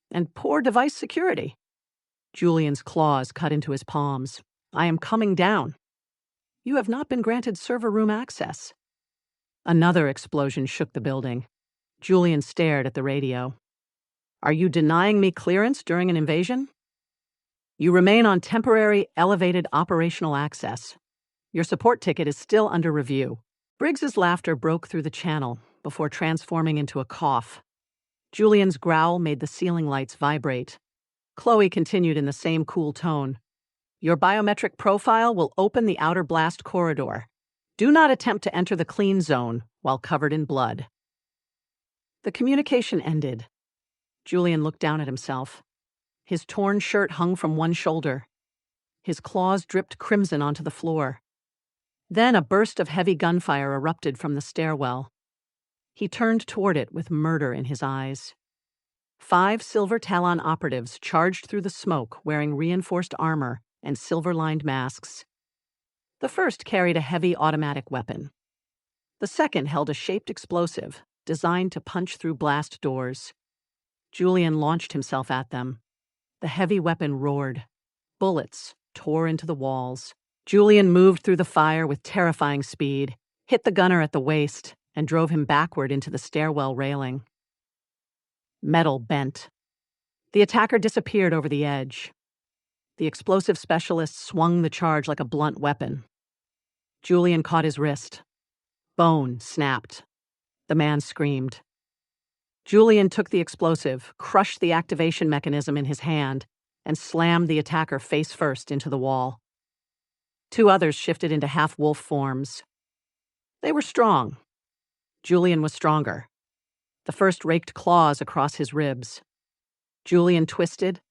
And poor device security." Julian's claws cut into his palms. "I am coming down." "You have not been granted server room access." Another explosion shook the building. Julian stared at the radio. "Are you denying me clearance during an invasion?" "You remain on temporary elevated operational access. Your support ticket is still under review." Briggs's laughter broke through the channel before transforming into a cough. Julian's growl made the ceiling lights vibrate. Chloe continued in the same cool tone. "Your biometric profile will open the outer blast corridor. Do not attempt to enter the clean zone while covered in blood." The communication ended. Julian looked down at himself. His torn shirt hung from one shoulder. His claws dripped crimson onto the floor. Then a burst of heavy gunfire erupted from the stairwell. He turned toward it with murder in his eyes. 5 Silver Talon operatives charged through the smoke wearing reinforced armor and silver-lined masks. The first carried a heavy automatic weapon. The second held a shaped explosive designed to punch through blast doors. Julian launched himself at them. The heavy weapon roared. Bullets tore into the walls. Julian moved through the fire with terrifying speed, hit the gunner at the waist, and drove him backward into the stairwell railing. Metal bent. The attacker disappeared over the edge. The explosive specialist swung the charge like a blunt weapon. Julian caught his wrist. Bone snapped. The man screamed. Julian took the explosive, crushed the activation mechanism in his hand, and slammed the attacker face first into the wall. 2 others shifted into half-wolf forms. They were strong. Julian was stronger. The first raked claws across his ribs. Julian twisted,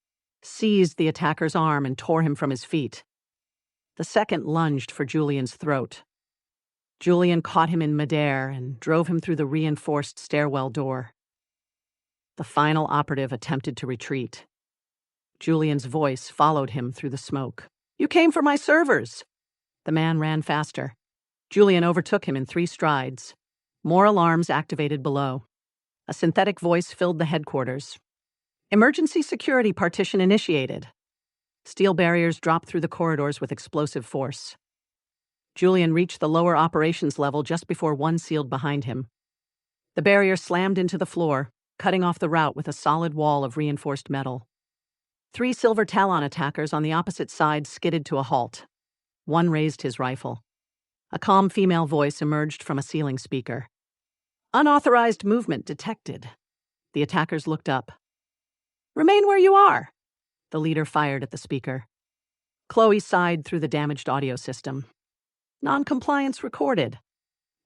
seized the attacker's arm, and tore him from his feet. The second lunged for Julian's throat. Julian caught him in midair and drove him through the reinforced stairwell door. The final operative attempted to retreat. Julian's voice followed him through the smoke. "You came for my servers!" The man ran faster. Julian overtook him in 3 strides. More alarms activated below. A synthetic voice filled the headquarters. "Emergency security partition initiated." Steel barriers dropped through the corridors with explosive force. Julian reached the lower operations level just before one sealed behind him. The barrier slammed into the floor, cutting off the route with a solid wall of reinforced metal. 3 Silver Talon attackers on the opposite side skidded to a halt. One raised his rifle. A calm female voice emerged from a ceiling speaker. "Unauthorized movement detected." The attackers looked up. "Remain where you are." The leader fired at the speaker. Chloe sighed through the damaged audio system. "Non-compliance recorded."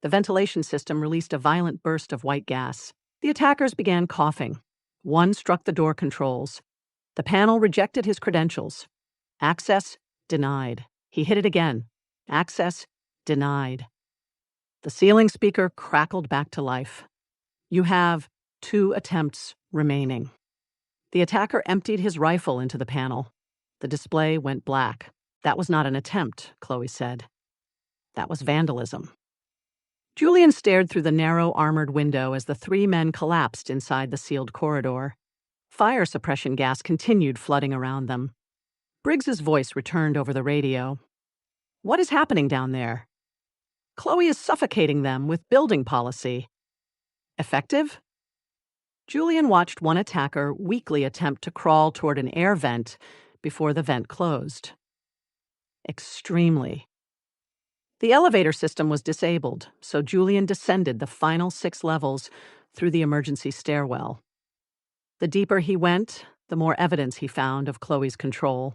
The ventilation system released a violent burst of white gas. The attackers began coughing. One struck the door controls. The panel rejected his credentials. Access denied. He hit it again. Access denied. The ceiling speaker crackled back to life. You have 2 attempts remaining. The attacker emptied his rifle into the panel. The display went black. That was not an attempt, Chloe said. That was vandalism. Julian stared through the narrow, armored window as the 3 men collapsed inside the sealed corridor. Fire suppression gas continued flooding around them. Briggs's voice returned over the radio. What is happening down there? Chloe is suffocating them with building policy. Effective? Julian watched one attacker weakly attempt to crawl toward an air vent before the vent closed. Extremely. The elevator system was disabled, so Julian descended the final 6 levels through the emergency stairwell. The deeper he went, the more evidence he found of Chloe's control.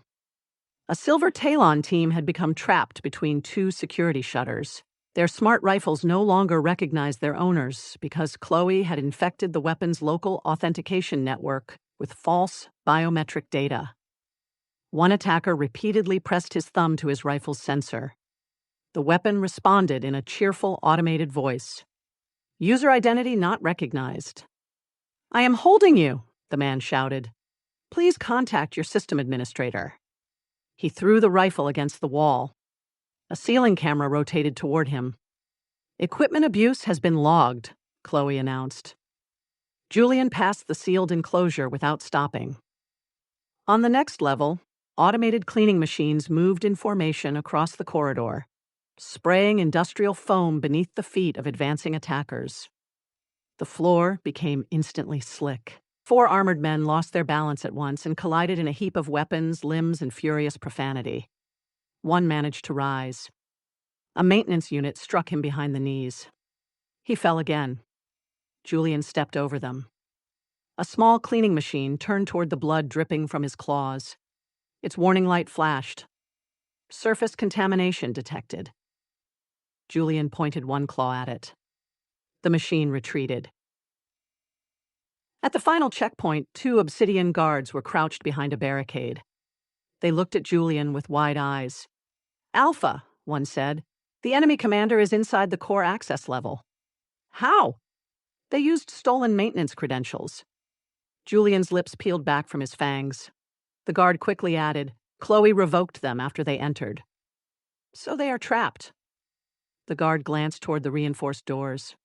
A silver Talon team had become trapped between 2 security shutters. Their smart rifles no longer recognized their owners because Chloe had infected the weapon's local authentication network with false biometric data. One attacker repeatedly pressed his thumb to his rifle's sensor. The weapon responded in a cheerful, automated voice. User identity not recognized. I am holding you, the man shouted. Please contact your system administrator. He threw the rifle against the wall. A ceiling camera rotated toward him. Equipment abuse has been logged, Chloe announced. Julian passed the sealed enclosure without stopping. On the next level, automated cleaning machines moved in formation across the corridor, spraying industrial foam beneath the feet of advancing attackers. The floor became instantly slick. 4 armored men lost their balance at once and collided in a heap of weapons, limbs, and furious profanity. One managed to rise. A maintenance unit struck him behind the knees. He fell again. Julian stepped over them. A small cleaning machine turned toward the blood dripping from his claws. Its warning light flashed. Surface contamination detected. Julian pointed one claw at it. The machine retreated. At the final checkpoint, 2 obsidian guards were crouched behind a barricade. They looked at Julian with wide eyes. Alpha, one said. The enemy commander is inside the core access level. How? They used stolen maintenance credentials. Julian's lips peeled back from his fangs. The guard quickly added, Chloe revoked them after they entered. So they are trapped. The guard glanced toward the reinforced doors.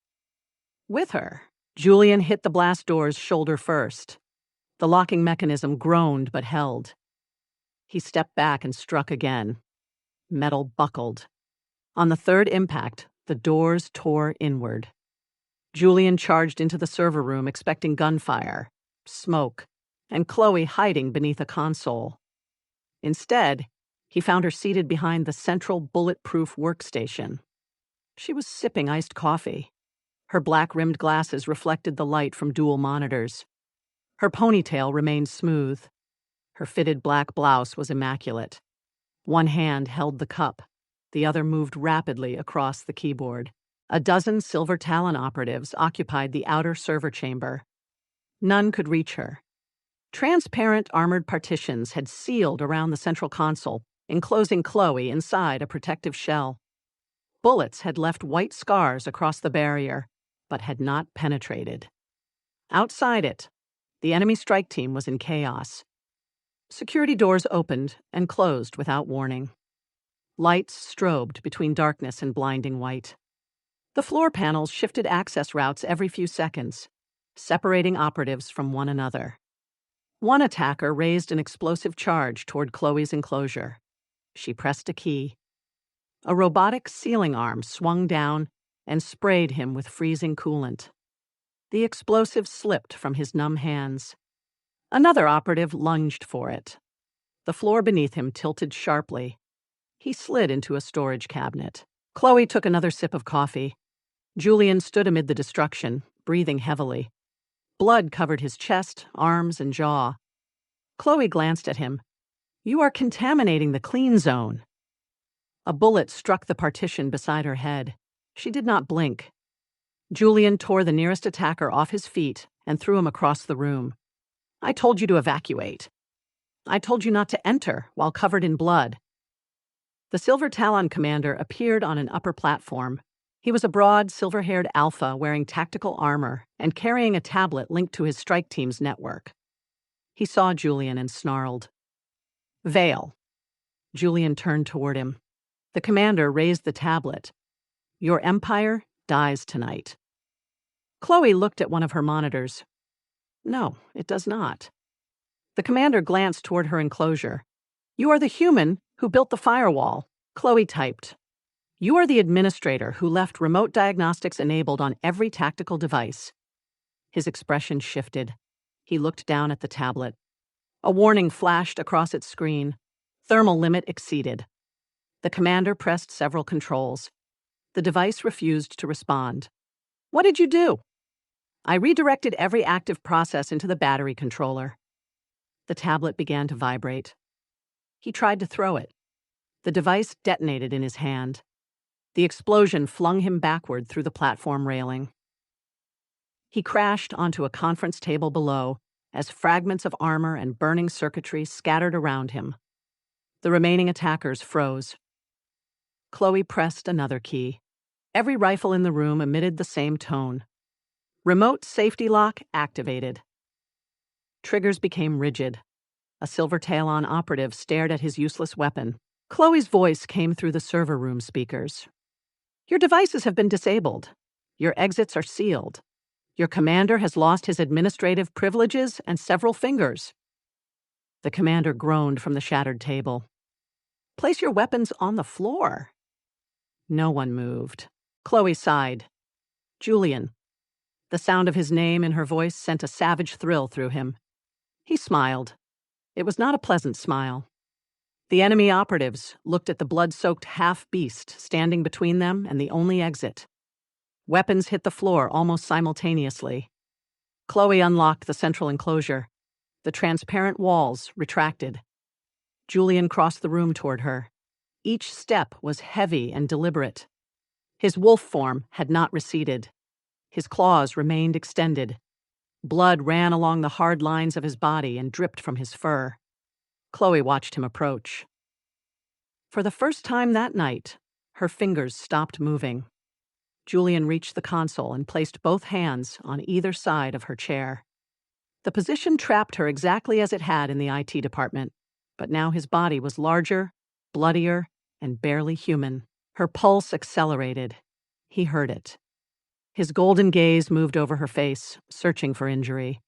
With her, Julian hit the blast doors shoulder first. The locking mechanism groaned but held. He stepped back and struck again. Metal buckled. On the 3rd impact, the doors tore inward. Julian charged into the server room expecting gunfire, smoke, and Chloe hiding beneath a console. Instead, he found her seated behind the central bulletproof workstation. She was sipping iced coffee. Her black-rimmed glasses reflected the light from dual monitors. Her ponytail remained smooth. Her fitted black blouse was immaculate. One hand held the cup. The other moved rapidly across the keyboard. A dozen Silver Talon operatives occupied the outer server chamber. None could reach her. Transparent armored partitions had sealed around the central console, enclosing Chloe inside a protective shell. Bullets had left white scars across the barrier, but had not penetrated. Outside it, the enemy strike team was in chaos. Security doors opened and closed without warning. Lights strobed between darkness and blinding white. The floor panels shifted access routes every few seconds, separating operatives from one another. One attacker raised an explosive charge toward Chloe's enclosure. She pressed a key. A robotic sealing arm swung down and sprayed him with freezing coolant. The explosive slipped from his numb hands. Another operative lunged for it. The floor beneath him tilted sharply. He slid into a storage cabinet. Chloe took another sip of coffee. Julian stood amid the destruction, breathing heavily. Blood covered his chest, arms, and jaw. Chloe glanced at him. You are contaminating the clean zone. A bullet struck the partition beside her head. She did not blink. Julian tore the nearest attacker off his feet and threw him across the room. I told you to evacuate. I told you not to enter while covered in blood." The Silver Talon commander appeared on an upper platform. He was a broad, silver-haired alpha wearing tactical armor and carrying a tablet linked to his strike team's network. He saw Julian and snarled. "Vale." Julian turned toward him. The commander raised the tablet. "Your empire dies tonight." Chloe looked at one of her monitors. "No, it does not." The commander glanced toward her enclosure. "You are the human who built the firewall." Chloe typed. "You are the administrator who left remote diagnostics enabled on every tactical device." His expression shifted. He looked down at the tablet. A warning flashed across its screen. Thermal limit exceeded. The commander pressed several controls. The device refused to respond. "What did you do?" "I redirected every active process into the battery controller." The tablet began to vibrate. He tried to throw it. The device detonated in his hand. The explosion flung him backward through the platform railing. He crashed onto a conference table below as fragments of armor and burning circuitry scattered around him. The remaining attackers froze. Chloe pressed another key. Every rifle in the room emitted the same tone. Remote safety lock activated. Triggers became rigid. A Silver Talon operative stared at his useless weapon. Chloe's voice came through the server room speakers. "Your devices have been disabled. Your exits are sealed. Your commander has lost his administrative privileges and several fingers." The commander groaned from the shattered table. "Place your weapons on the floor." No one moved. Chloe sighed. "Julian." The sound of his name in her voice sent a savage thrill through him. He smiled. It was not a pleasant smile. The enemy operatives looked at the blood-soaked half-beast standing between them and the only exit. Weapons hit the floor almost simultaneously. Chloe unlocked the central enclosure. The transparent walls retracted. Julian crossed the room toward her. Each step was heavy and deliberate. His wolf form had not receded. His claws remained extended. Blood ran along the hard lines of his body and dripped from his fur. Chloe watched him approach. For the first time that night, her fingers stopped moving. Julian reached the console and placed both hands on either side of her chair. The position trapped her exactly as it had in the IT department, but now his body was larger, bloodier, and barely human. Her pulse accelerated. He heard it. His golden gaze moved over her face, searching for injury.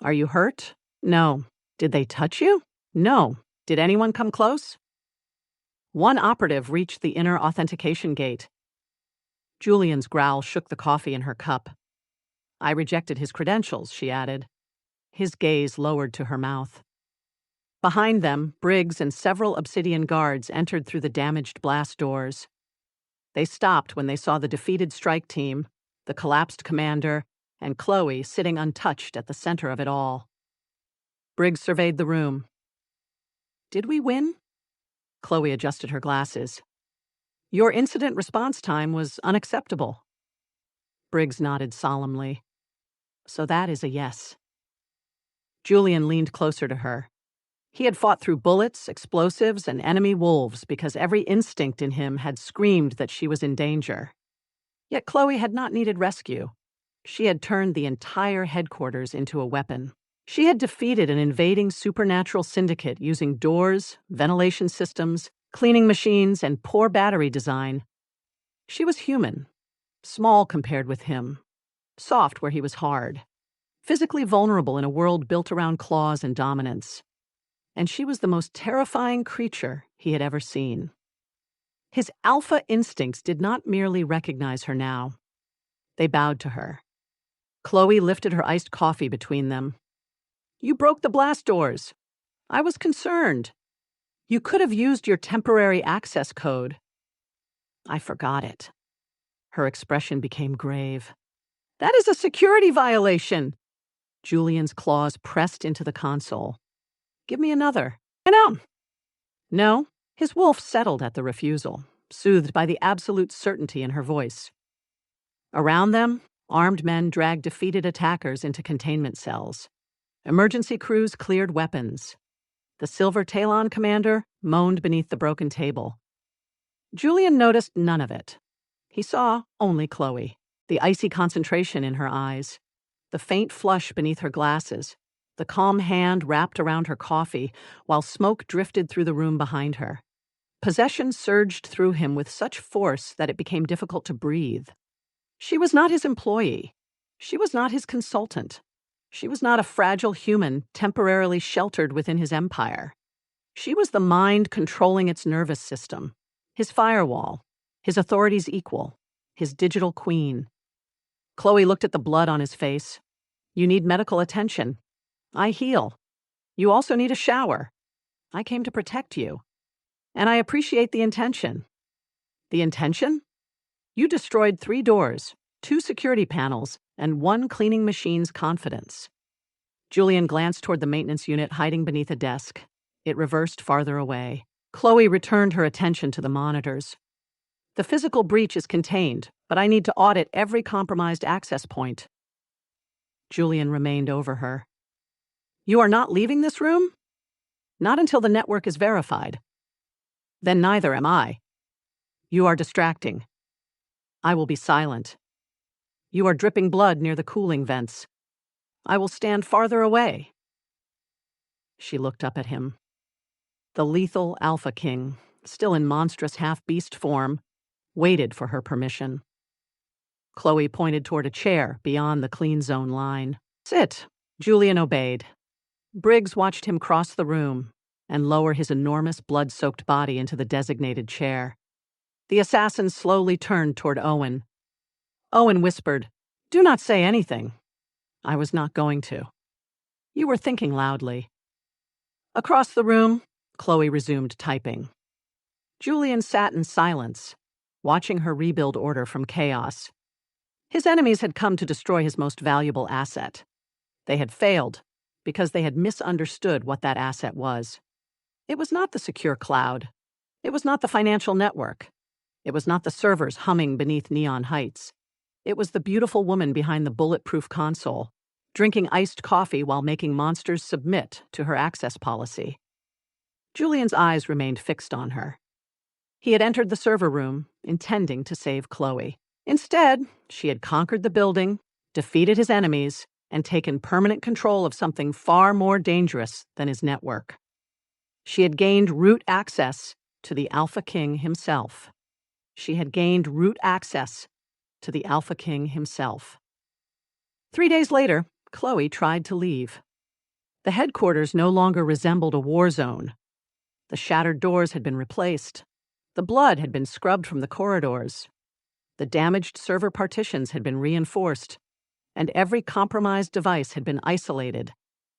"Are you hurt?" "No." "Did they touch you?" "No." "Did anyone come close?" One operative reached the inner authentication gate. Julian's growl shook the coffee in her cup. "I rejected his credentials," she added. His gaze lowered to her mouth. Behind them, Briggs and several Obsidian guards entered through the damaged blast doors. They stopped when they saw the defeated strike team, the collapsed commander, and Chloe sitting untouched at the center of it all. Briggs surveyed the room. "Did we win?" Chloe adjusted her glasses. "Your incident response time was unacceptable." Briggs nodded solemnly. "So that is a yes." Julian leaned closer to her. He had fought through bullets, explosives, and enemy wolves because every instinct in him had screamed that she was in danger. Yet Chloe had not needed rescue. She had turned the entire headquarters into a weapon. She had defeated an invading supernatural syndicate using doors, ventilation systems, cleaning machines, and poor battery design. She was human, small compared with him, soft where he was hard, physically vulnerable in a world built around claws and dominance. And she was the most terrifying creature he had ever seen. His alpha instincts did not merely recognize her now. They bowed to her. Chloe lifted her iced coffee between them. "You broke the blast doors. I was concerned. You could have used your temporary access code." "I forgot it." Her expression became grave. "That is a security violation." Julian's claws pressed into the console. "Give me another." "I know." "No." His wolf settled at the refusal, soothed by the absolute certainty in her voice. Around them, armed men dragged defeated attackers into containment cells. Emergency crews cleared weapons. The silver Talon commander moaned beneath the broken table. Julian noticed none of it. He saw only Chloe, the icy concentration in her eyes, the faint flush beneath her glasses, the calm hand wrapped around her coffee while smoke drifted through the room behind her. Possession surged through him with such force that it became difficult to breathe. She was not his employee. She was not his consultant. She was not a fragile human temporarily sheltered within his empire. She was the mind controlling its nervous system, his firewall, his authority's equal, his digital queen. Chloe looked at the blood on his face. You need medical attention. I heal. You also need a shower. I came to protect you. And I appreciate the intention. The intention? You destroyed 3 doors, 2 security panels, and 1 cleaning machine's confidence. Julian glanced toward the maintenance unit hiding beneath a desk. It reversed farther away. Chloe returned her attention to the monitors. The physical breach is contained, but I need to audit every compromised access point. Julian remained over her. You are not leaving this room? Not until the network is verified. Then neither am I. You are distracting. I will be silent. You are dripping blood near the cooling vents. I will stand farther away. She looked up at him. The lethal Alpha King, still in monstrous half-beast form, waited for her permission. Chloe pointed toward a chair beyond the clean zone line. Sit. Julian obeyed. Briggs watched him cross the room and lower his enormous blood-soaked body into the designated chair. The assassin slowly turned toward Owen. Owen whispered, Do not say anything. I was not going to. You were thinking loudly. Across the room, Chloe resumed typing. Julian sat in silence, watching her rebuild order from chaos. His enemies had come to destroy his most valuable asset. They had failed because they had misunderstood what that asset was. It was not the secure cloud. It was not the financial network. It was not the servers humming beneath neon heights. It was the beautiful woman behind the bulletproof console, drinking iced coffee while making monsters submit to her access policy. Julian's eyes remained fixed on her. He had entered the server room, intending to save Chloe. Instead, she had conquered the building, defeated his enemies, and taken permanent control of something far more dangerous than his network. She had gained root access to the Alpha King himself. She had gained root access to the Alpha King himself. 3 days later, Chloe tried to leave. The headquarters no longer resembled a war zone. The shattered doors had been replaced. The blood had been scrubbed from the corridors. The damaged server partitions had been reinforced, and every compromised device had been isolated,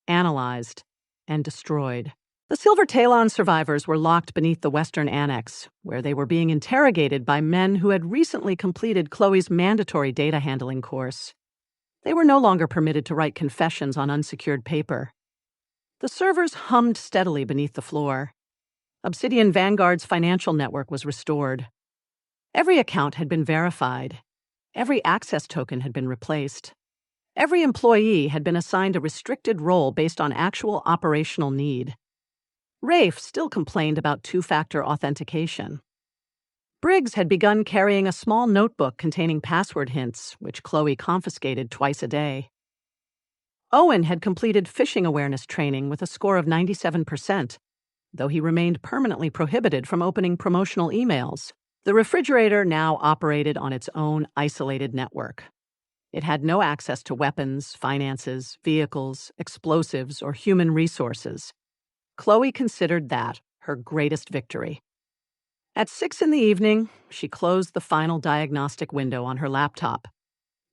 analyzed, and destroyed. The Silver Talon survivors were locked beneath the Western Annex, where they were being interrogated by men who had recently completed Chloe's mandatory data handling course. They were no longer permitted to write confessions on unsecured paper. The servers hummed steadily beneath the floor. Obsidian Vanguard's financial network was restored. Every account had been verified. Every access token had been replaced. Every employee had been assigned a restricted role based on actual operational need. Rafe still complained about 2-factor authentication. Briggs had begun carrying a small notebook containing password hints, which Chloe confiscated twice a day. Owen had completed phishing awareness training with a score of 97%, though he remained permanently prohibited from opening promotional emails. The refrigerator now operated on its own isolated network. It had no access to weapons, finances, vehicles, explosives, or human resources. Chloe considered that her greatest victory. At 6 p.m, she closed the final diagnostic window on her laptop.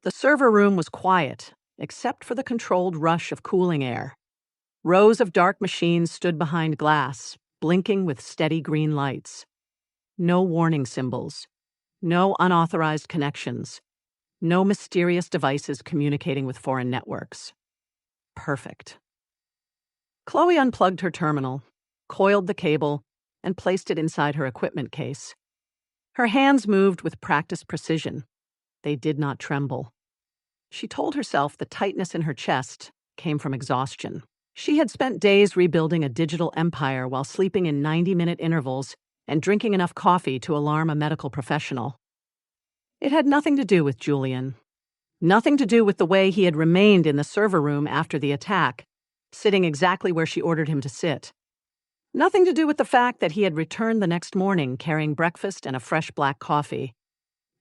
The server room was quiet, except for the controlled rush of cooling air. Rows of dark machines stood behind glass, blinking with steady green lights. No warning symbols. No unauthorized connections. No mysterious devices communicating with foreign networks. Perfect. Chloe unplugged her terminal, coiled the cable, and placed it inside her equipment case. Her hands moved with practiced precision. They did not tremble. She told herself the tightness in her chest came from exhaustion. She had spent days rebuilding a digital empire while sleeping in 90-minute intervals and drinking enough coffee to alarm a medical professional. It had nothing to do with Julian. Nothing to do with the way he had remained in the server room after the attack, sitting exactly where she ordered him to sit. Nothing to do with the fact that he had returned the next morning carrying breakfast and a fresh black coffee.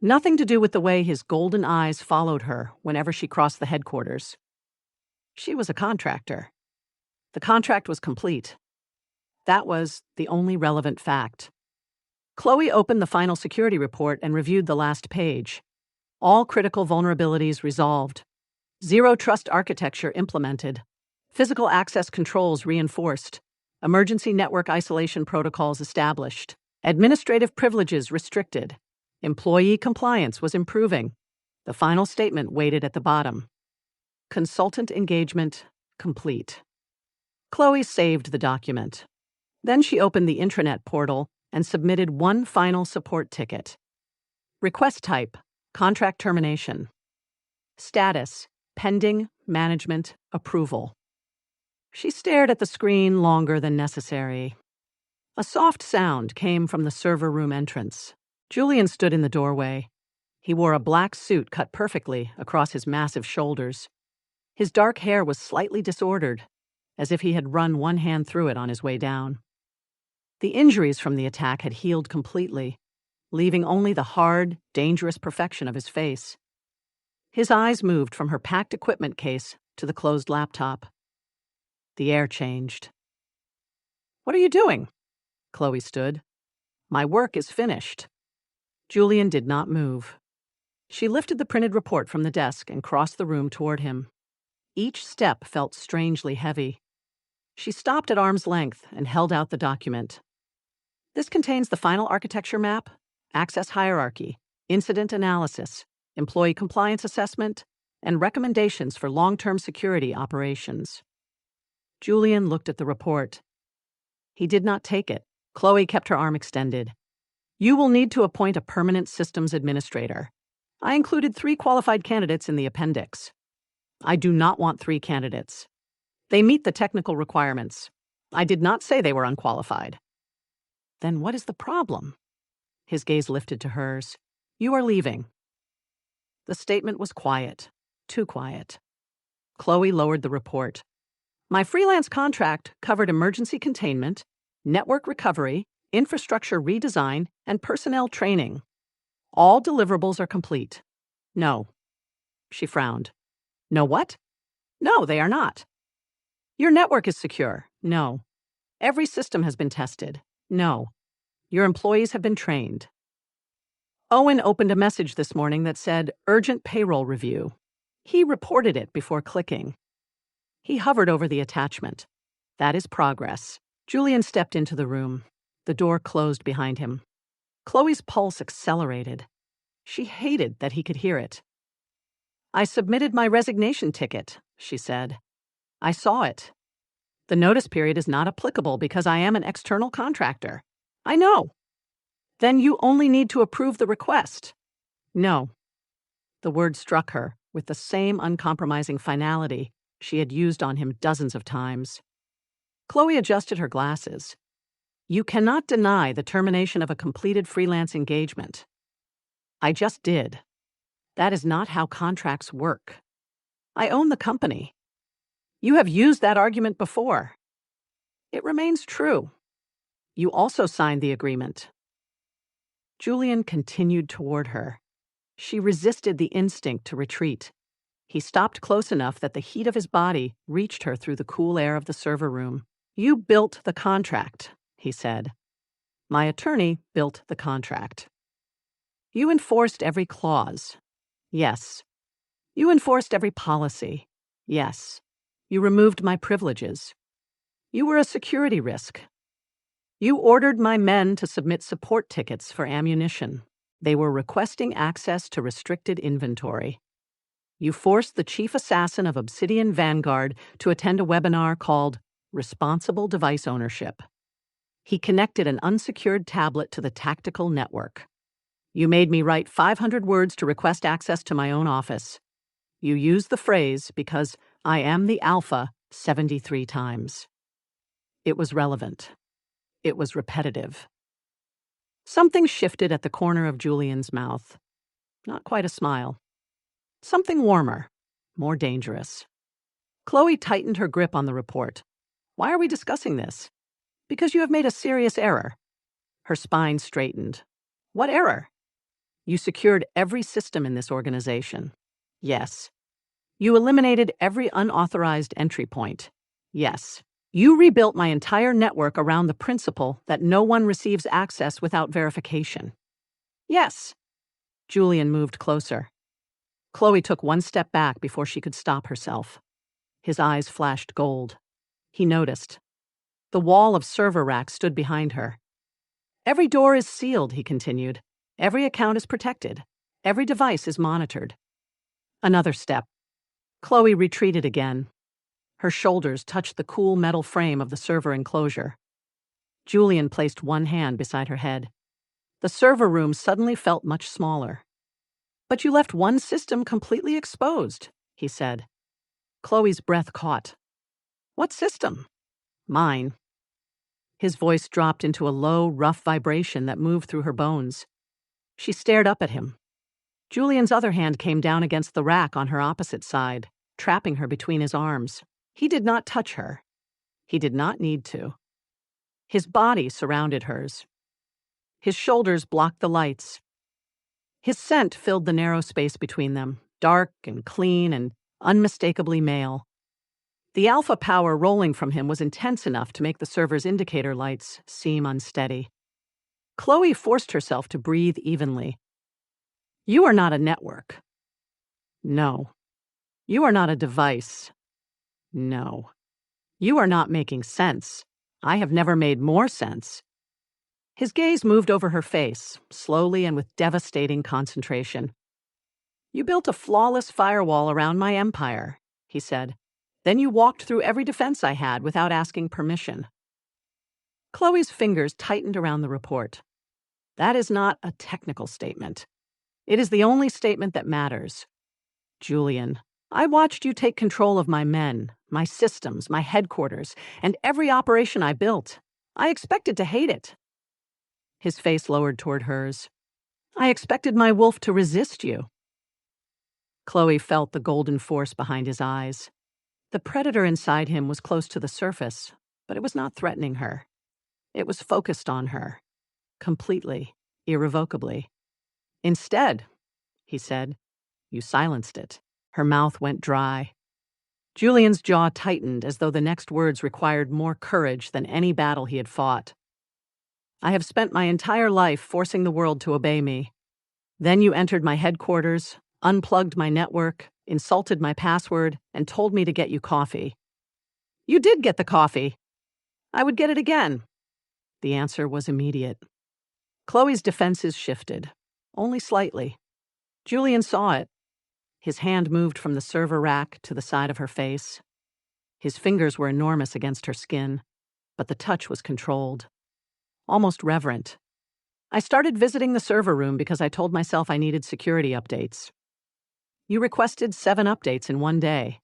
Nothing to do with the way his golden eyes followed her whenever she crossed the headquarters. She was a contractor. The contract was complete. That was the only relevant fact. Chloe opened the final security report and reviewed the last page. All critical vulnerabilities resolved. Zero trust architecture implemented. Physical access controls reinforced. Emergency network isolation protocols established. Administrative privileges restricted. Employee compliance was improving. The final statement waited at the bottom. Consultant engagement complete. Chloe saved the document. Then she opened the intranet portal and submitted one final support ticket. Request type, contract termination. Status, pending management approval. She stared at the screen longer than necessary. A soft sound came from the server room entrance. Julian stood in the doorway. He wore a black suit cut perfectly across his massive shoulders. His dark hair was slightly disordered, as if he had run one hand through it on his way down. The injuries from the attack had healed completely, leaving only the hard, dangerous perfection of his face. His eyes moved from her packed equipment case to the closed laptop. The air changed. "What are you doing?" Chloe stood. "My work is finished." Julian did not move. She lifted the printed report from the desk and crossed the room toward him. Each step felt strangely heavy. She stopped at arm's length and held out the document. "This contains the final architecture map, access hierarchy, incident analysis, employee compliance assessment, and recommendations for long-term security operations." Julian looked at the report. He did not take it. Chloe kept her arm extended. "You will need to appoint a permanent systems administrator. I included 3 qualified candidates in the appendix. I do not want 3 candidates. They meet the technical requirements. I did not say they were unqualified." "Then what is the problem?" His gaze lifted to hers. "You are leaving." The statement was quiet. Too quiet. Chloe lowered the report. "My freelance contract covered emergency containment, network recovery, infrastructure redesign, and personnel training. All deliverables are complete. No." She frowned. "No what?" "No, they are not." "Your network is secure." "No." "Every system has been tested." "No." "Your employees have been trained." Owen opened a message this morning that said, "Urgent payroll review." He reported it before clicking. He hovered over the attachment. "That is progress." Julian stepped into the room. The door closed behind him. Chloe's pulse accelerated. She hated that he could hear it. "I submitted my resignation ticket," she said. "I saw it. The notice period is not applicable because I am an external contractor." "I know." "Then you only need to approve the request." "No." The word struck her with the same uncompromising finality she had used on him dozens of times. Chloe adjusted her glasses. "You cannot deny the termination of a completed freelance engagement." "I just did. That is not how contracts work. I own the company. You have used that argument before. It remains true. You also signed the agreement." Julian continued toward her. She resisted the instinct to retreat. He stopped close enough that the heat of his body reached her through the cool air of the server room. "You built the contract," he said. "My attorney built the contract. You enforced every clause." "Yes." "You enforced every policy." "Yes." "You removed my privileges." "You were a security risk." "You ordered my men to submit support tickets for ammunition. They were requesting access to restricted inventory." "You forced the chief assassin of Obsidian Vanguard to attend a webinar called Responsible Device Ownership. He connected an unsecured tablet to the tactical network. You made me write 500 words to request access to my own office. You used the phrase because I am the alpha 73 times. It was relevant. It was repetitive. Something shifted at the corner of Julian's mouth. Not quite a smile. Something warmer, more dangerous. Chloe tightened her grip on the report. Why are we discussing this? Because you have made a serious error. Her spine straightened. What error? You secured every system in this organization. Yes. You eliminated every unauthorized entry point. Yes. You rebuilt my entire network around the principle that no one receives access without verification. Yes. Julian moved closer. Chloe took one step back before she could stop herself. His eyes flashed gold. He noticed. The wall of server racks stood behind her. Every door is sealed, he continued. Every account is protected. Every device is monitored. Another step. Chloe retreated again. Her shoulders touched the cool metal frame of the server enclosure. Julian placed one hand beside her head. The server room suddenly felt much smaller. But you left one system completely exposed, he said. Chloe's breath caught. What system? Mine. His voice dropped into a low, rough vibration that moved through her bones. She stared up at him. Julian's other hand came down against the rack on her opposite side, trapping her between his arms. He did not touch her. He did not need to. His body surrounded hers. His shoulders blocked the lights. His scent filled the narrow space between them, dark and clean and unmistakably male. The alpha power rolling from him was intense enough to make the server's indicator lights seem unsteady. Chloe forced herself to breathe evenly. You are not a network. No. You are not a device. No. You are not making sense. I have never made more sense. His gaze moved over her face, slowly and with devastating concentration. You built a flawless firewall around my empire, he said. Then you walked through every defense I had without asking permission. Chloe's fingers tightened around the report. That is not a technical statement. It is the only statement that matters. Julian, I watched you take control of my men, my systems, my headquarters, and every operation I built. I expected to hate it. His face lowered toward hers. I expected my wolf to resist you. Chloe felt the golden force behind his eyes. The predator inside him was close to the surface, but it was not threatening her. It was focused on her. Completely, irrevocably. Instead, he said, you silenced it. Her mouth went dry. Julian's jaw tightened as though the next words required more courage than any battle he had fought. I have spent my entire life forcing the world to obey me. Then you entered my headquarters, unplugged my network, insulted my password, and told me to get you coffee. You did get the coffee. I would get it again. The answer was immediate. Chloe's defenses shifted, only slightly. Julian saw it. His hand moved from the server rack to the side of her face. His fingers were enormous against her skin, but the touch was controlled, almost reverent. I started visiting the server room because I told myself I needed security updates. You requested 7 updates in one day.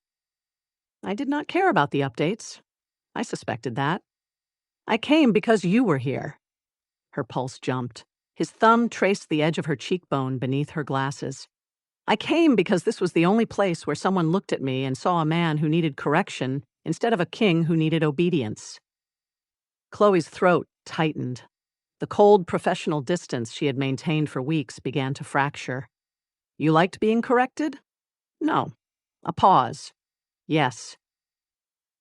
I did not care about the updates. I suspected that. I came because you were here. Her pulse jumped. His thumb traced the edge of her cheekbone beneath her glasses. I came because this was the only place where someone looked at me and saw a man who needed correction instead of a king who needed obedience. Chloe's throat tightened. The cold professional distance she had maintained for weeks began to fracture. You liked being corrected? No. A pause. Yes.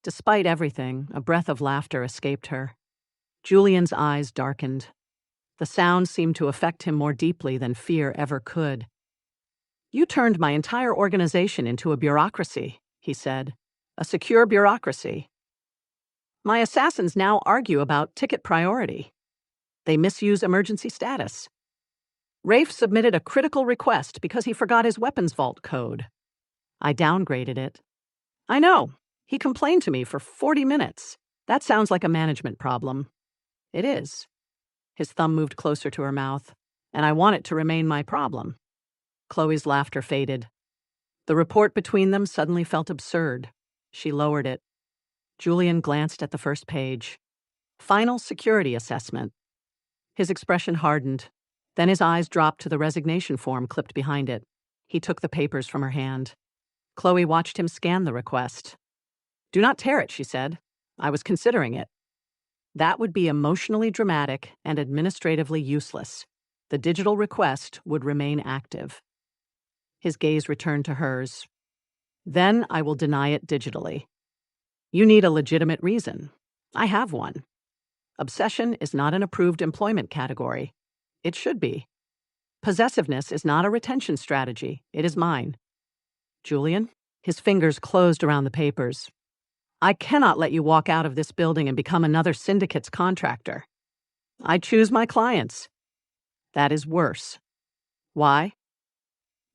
Despite everything, a breath of laughter escaped her. Julian's eyes darkened. The sound seemed to affect him more deeply than fear ever could. You turned my entire organization into a bureaucracy, he said. A secure bureaucracy. My assassins now argue about ticket priority. They misuse emergency status. Rafe submitted a critical request because he forgot his weapons vault code. I downgraded it. I know. He complained to me for 40 minutes. That sounds like a management problem. It is. His thumb moved closer to her mouth, and I want it to remain my problem. Chloe's laughter faded. The rapport between them suddenly felt absurd. She lowered it. Julian glanced at the first page. Final security assessment. His expression hardened. Then his eyes dropped to the resignation form clipped behind it. He took the papers from her hand. Chloe watched him scan the request. "Do not tear it," she said. "I was considering it." That would be emotionally dramatic and administratively useless. The digital request would remain active. His gaze returned to hers. "Then I will deny it digitally. You need a legitimate reason. I have one. Obsession is not an approved employment category. It should be. Possessiveness is not a retention strategy. It is mine. Julian?" His fingers closed around the papers. "I cannot let you walk out of this building and become another syndicate's contractor. I choose my clients. That is worse. Why?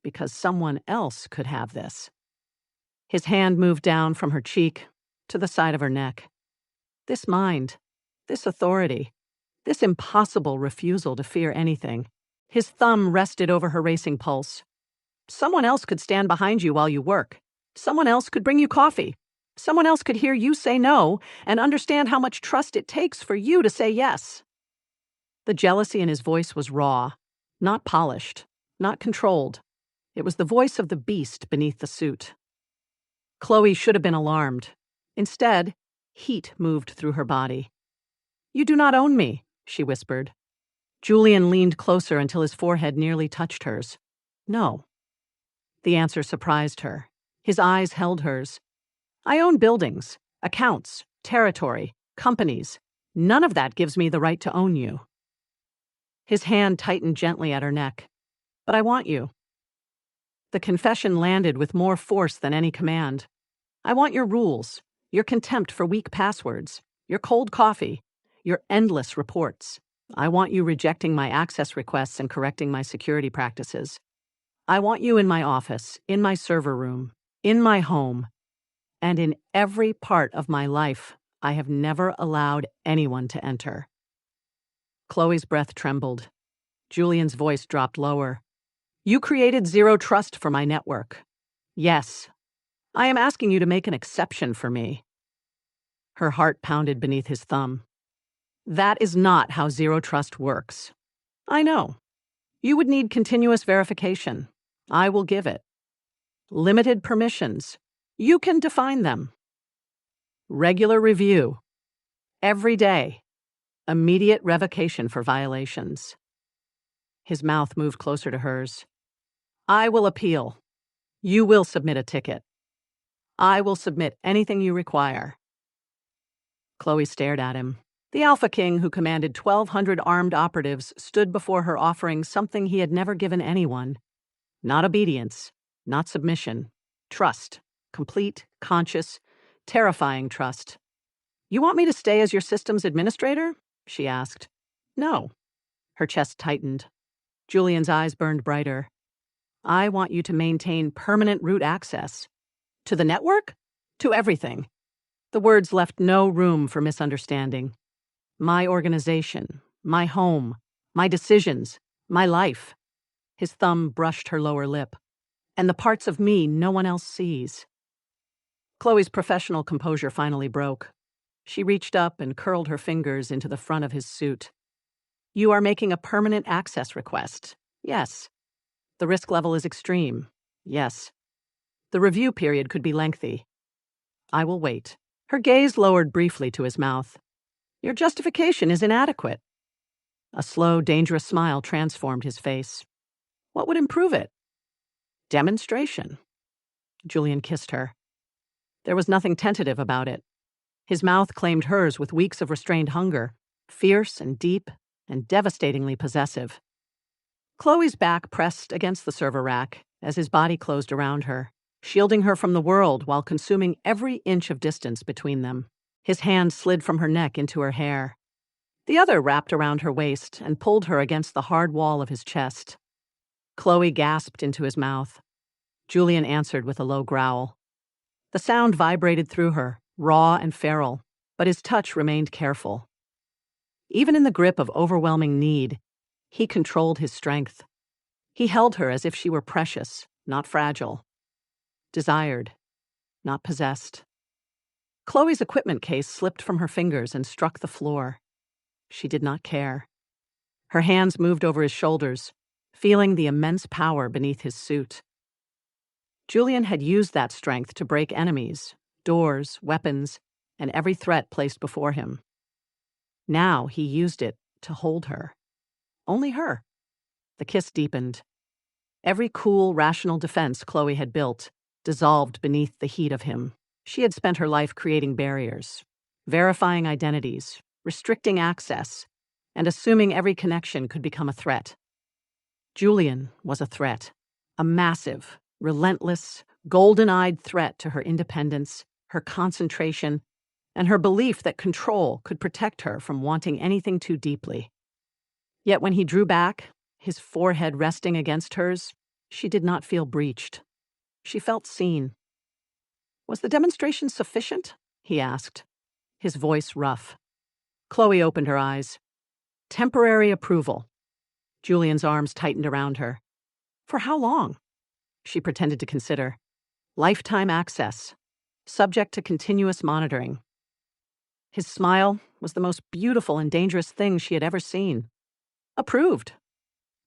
Because someone else could have this." His hand moved down from her cheek to the side of her neck. This mind, this authority, this impossible refusal to fear anything. His thumb rested over her racing pulse. Someone else could stand behind you while you work. Someone else could bring you coffee. Someone else could hear you say no and understand how much trust it takes for you to say yes. The jealousy in his voice was raw, not polished, not controlled. It was the voice of the beast beneath the suit. Chloe should have been alarmed. Instead, heat moved through her body. "You do not own me," she whispered. Julian leaned closer until his forehead nearly touched hers. "No." The answer surprised her. His eyes held hers. "I own buildings, accounts, territory, companies. None of that gives me the right to own you." His hand tightened gently at her neck. "But I want you." The confession landed with more force than any command. "I want your rules, your contempt for weak passwords, your cold coffee, your endless reports. I want you rejecting my access requests and correcting my security practices. I want you in my office, in my server room, in my home, and in every part of my life I have never allowed anyone to enter." Chloe's breath trembled. Julian's voice dropped lower. "You created zero trust for my network. Yes, I am asking you to make an exception for me." Her heart pounded beneath his thumb. "That is not how zero trust works. I know. You would need continuous verification. I will give it. Limited permissions. You can define them. Regular review. Every day. Immediate revocation for violations." His mouth moved closer to hers. "I will appeal. You will submit a ticket. I will submit anything you require." Chloe stared at him. The Alpha King who commanded 1,200 armed operatives stood before her offering something he had never given anyone. Not obedience, not submission. Trust. Complete, conscious, terrifying trust. "You want me to stay as your systems administrator?" she asked. "No." Her chest tightened. Julian's eyes burned brighter. "I want you to maintain permanent root access. To the network? To everything." The words left no room for misunderstanding. "My organization, my home, my decisions, my life." His thumb brushed her lower lip. "And the parts of me no one else sees." Chloe's professional composure finally broke. She reached up and curled her fingers into the front of his suit. "You are making a permanent access request. Yes. The risk level is extreme. Yes. The review period could be lengthy. I will wait." Her gaze lowered briefly to his mouth. "Your justification is inadequate." A slow, dangerous smile transformed his face. "What would improve it?" "Demonstration." Julian kissed her. There was nothing tentative about it. His mouth claimed hers with weeks of restrained hunger, fierce and deep and devastatingly possessive. Chloe's back pressed against the server rack as his body closed around her, shielding her from the world while consuming every inch of distance between them. His hand slid from her neck into her hair. The other wrapped around her waist and pulled her against the hard wall of his chest. Chloe gasped into his mouth. Julian answered with a low growl. The sound vibrated through her, raw and feral, but his touch remained careful. Even in the grip of overwhelming need, he controlled his strength. He held her as if she were precious, not fragile. Desired, not possessed. Chloe's equipment case slipped from her fingers and struck the floor. She did not care. Her hands moved over his shoulders, feeling the immense power beneath his suit. Julian had used that strength to break enemies, doors, weapons, and every threat placed before him. Now he used it to hold her. Only her. The kiss deepened. Every cool, rational defense Chloe had built dissolved beneath the heat of him. She had spent her life creating barriers, verifying identities, restricting access, and assuming every connection could become a threat. Julian was a threat, a massive, relentless, golden-eyed threat to her independence, her concentration, and her belief that control could protect her from wanting anything too deeply. Yet when he drew back, his forehead resting against hers, she did not feel breached. She felt seen. "Was the demonstration sufficient?" he asked, his voice rough. Chloe opened her eyes. "Temporary approval." Julian's arms tightened around her. "For how long?" She pretended to consider. "Lifetime access. Subject to continuous monitoring." His smile was the most beautiful and dangerous thing she had ever seen. Approved.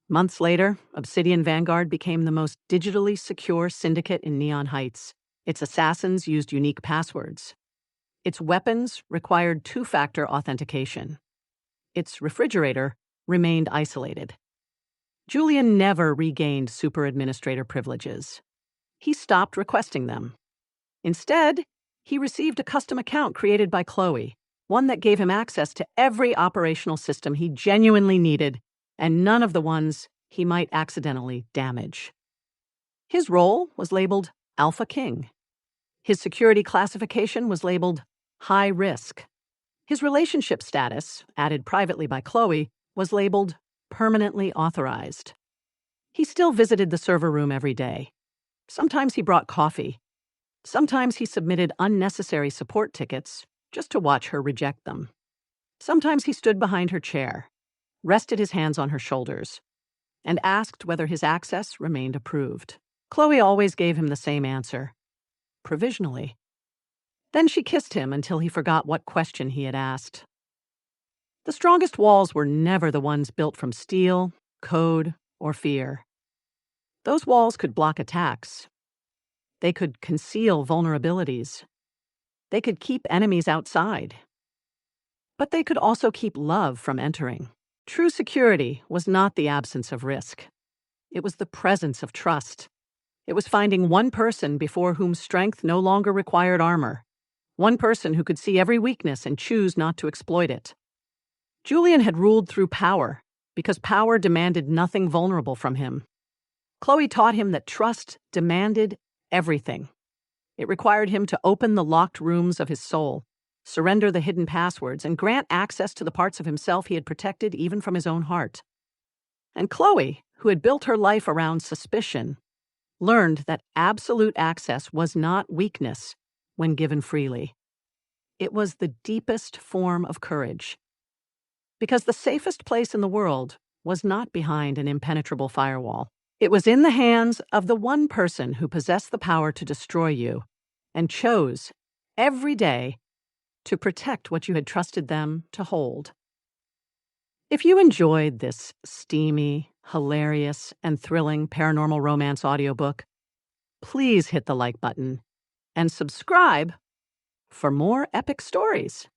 Months later, Obsidian Vanguard became the most digitally secure syndicate in Neon Heights. Its assassins used unique passwords. Its weapons required two-factor authentication. Its refrigerator remained isolated. Julian never regained super administrator privileges. He stopped requesting them. Instead, he received a custom account created by Chloe, one that gave him access to every operational system he genuinely needed, and none of the ones he might accidentally damage. His role was labeled Alpha King. His security classification was labeled High Risk. His relationship status, added privately by Chloe, was labeled Permanently Authorized. He still visited the server room every day. Sometimes he brought coffee. Sometimes he submitted unnecessary support tickets just to watch her reject them. Sometimes he stood behind her chair, rested his hands on her shoulders, and asked whether his access remained approved. Chloe always gave him the same answer: provisionally. Then she kissed him until he forgot what question he had asked. The strongest walls were never the ones built from steel, code, or fear. Those walls could block attacks. They could conceal vulnerabilities. They could keep enemies outside. But they could also keep love from entering. True security was not the absence of risk. It was the presence of trust. It was finding one person before whom strength no longer required armor. One person who could see every weakness and choose not to exploit it. Julian had ruled through power because power demanded nothing vulnerable from him. Chloe taught him that trust demanded everything. It required him to open the locked rooms of his soul, surrender the hidden passwords, and grant access to the parts of himself he had protected even from his own heart. And Chloe, who had built her life around suspicion, learned that absolute access was not weakness when given freely. It was the deepest form of courage. Because the safest place in the world was not behind an impenetrable firewall. It was in the hands of the one person who possessed the power to destroy you and chose every day to protect what you had trusted them to hold. If you enjoyed this steamy, hilarious, and thrilling paranormal romance audiobook, please hit the like button and subscribe for more epic stories.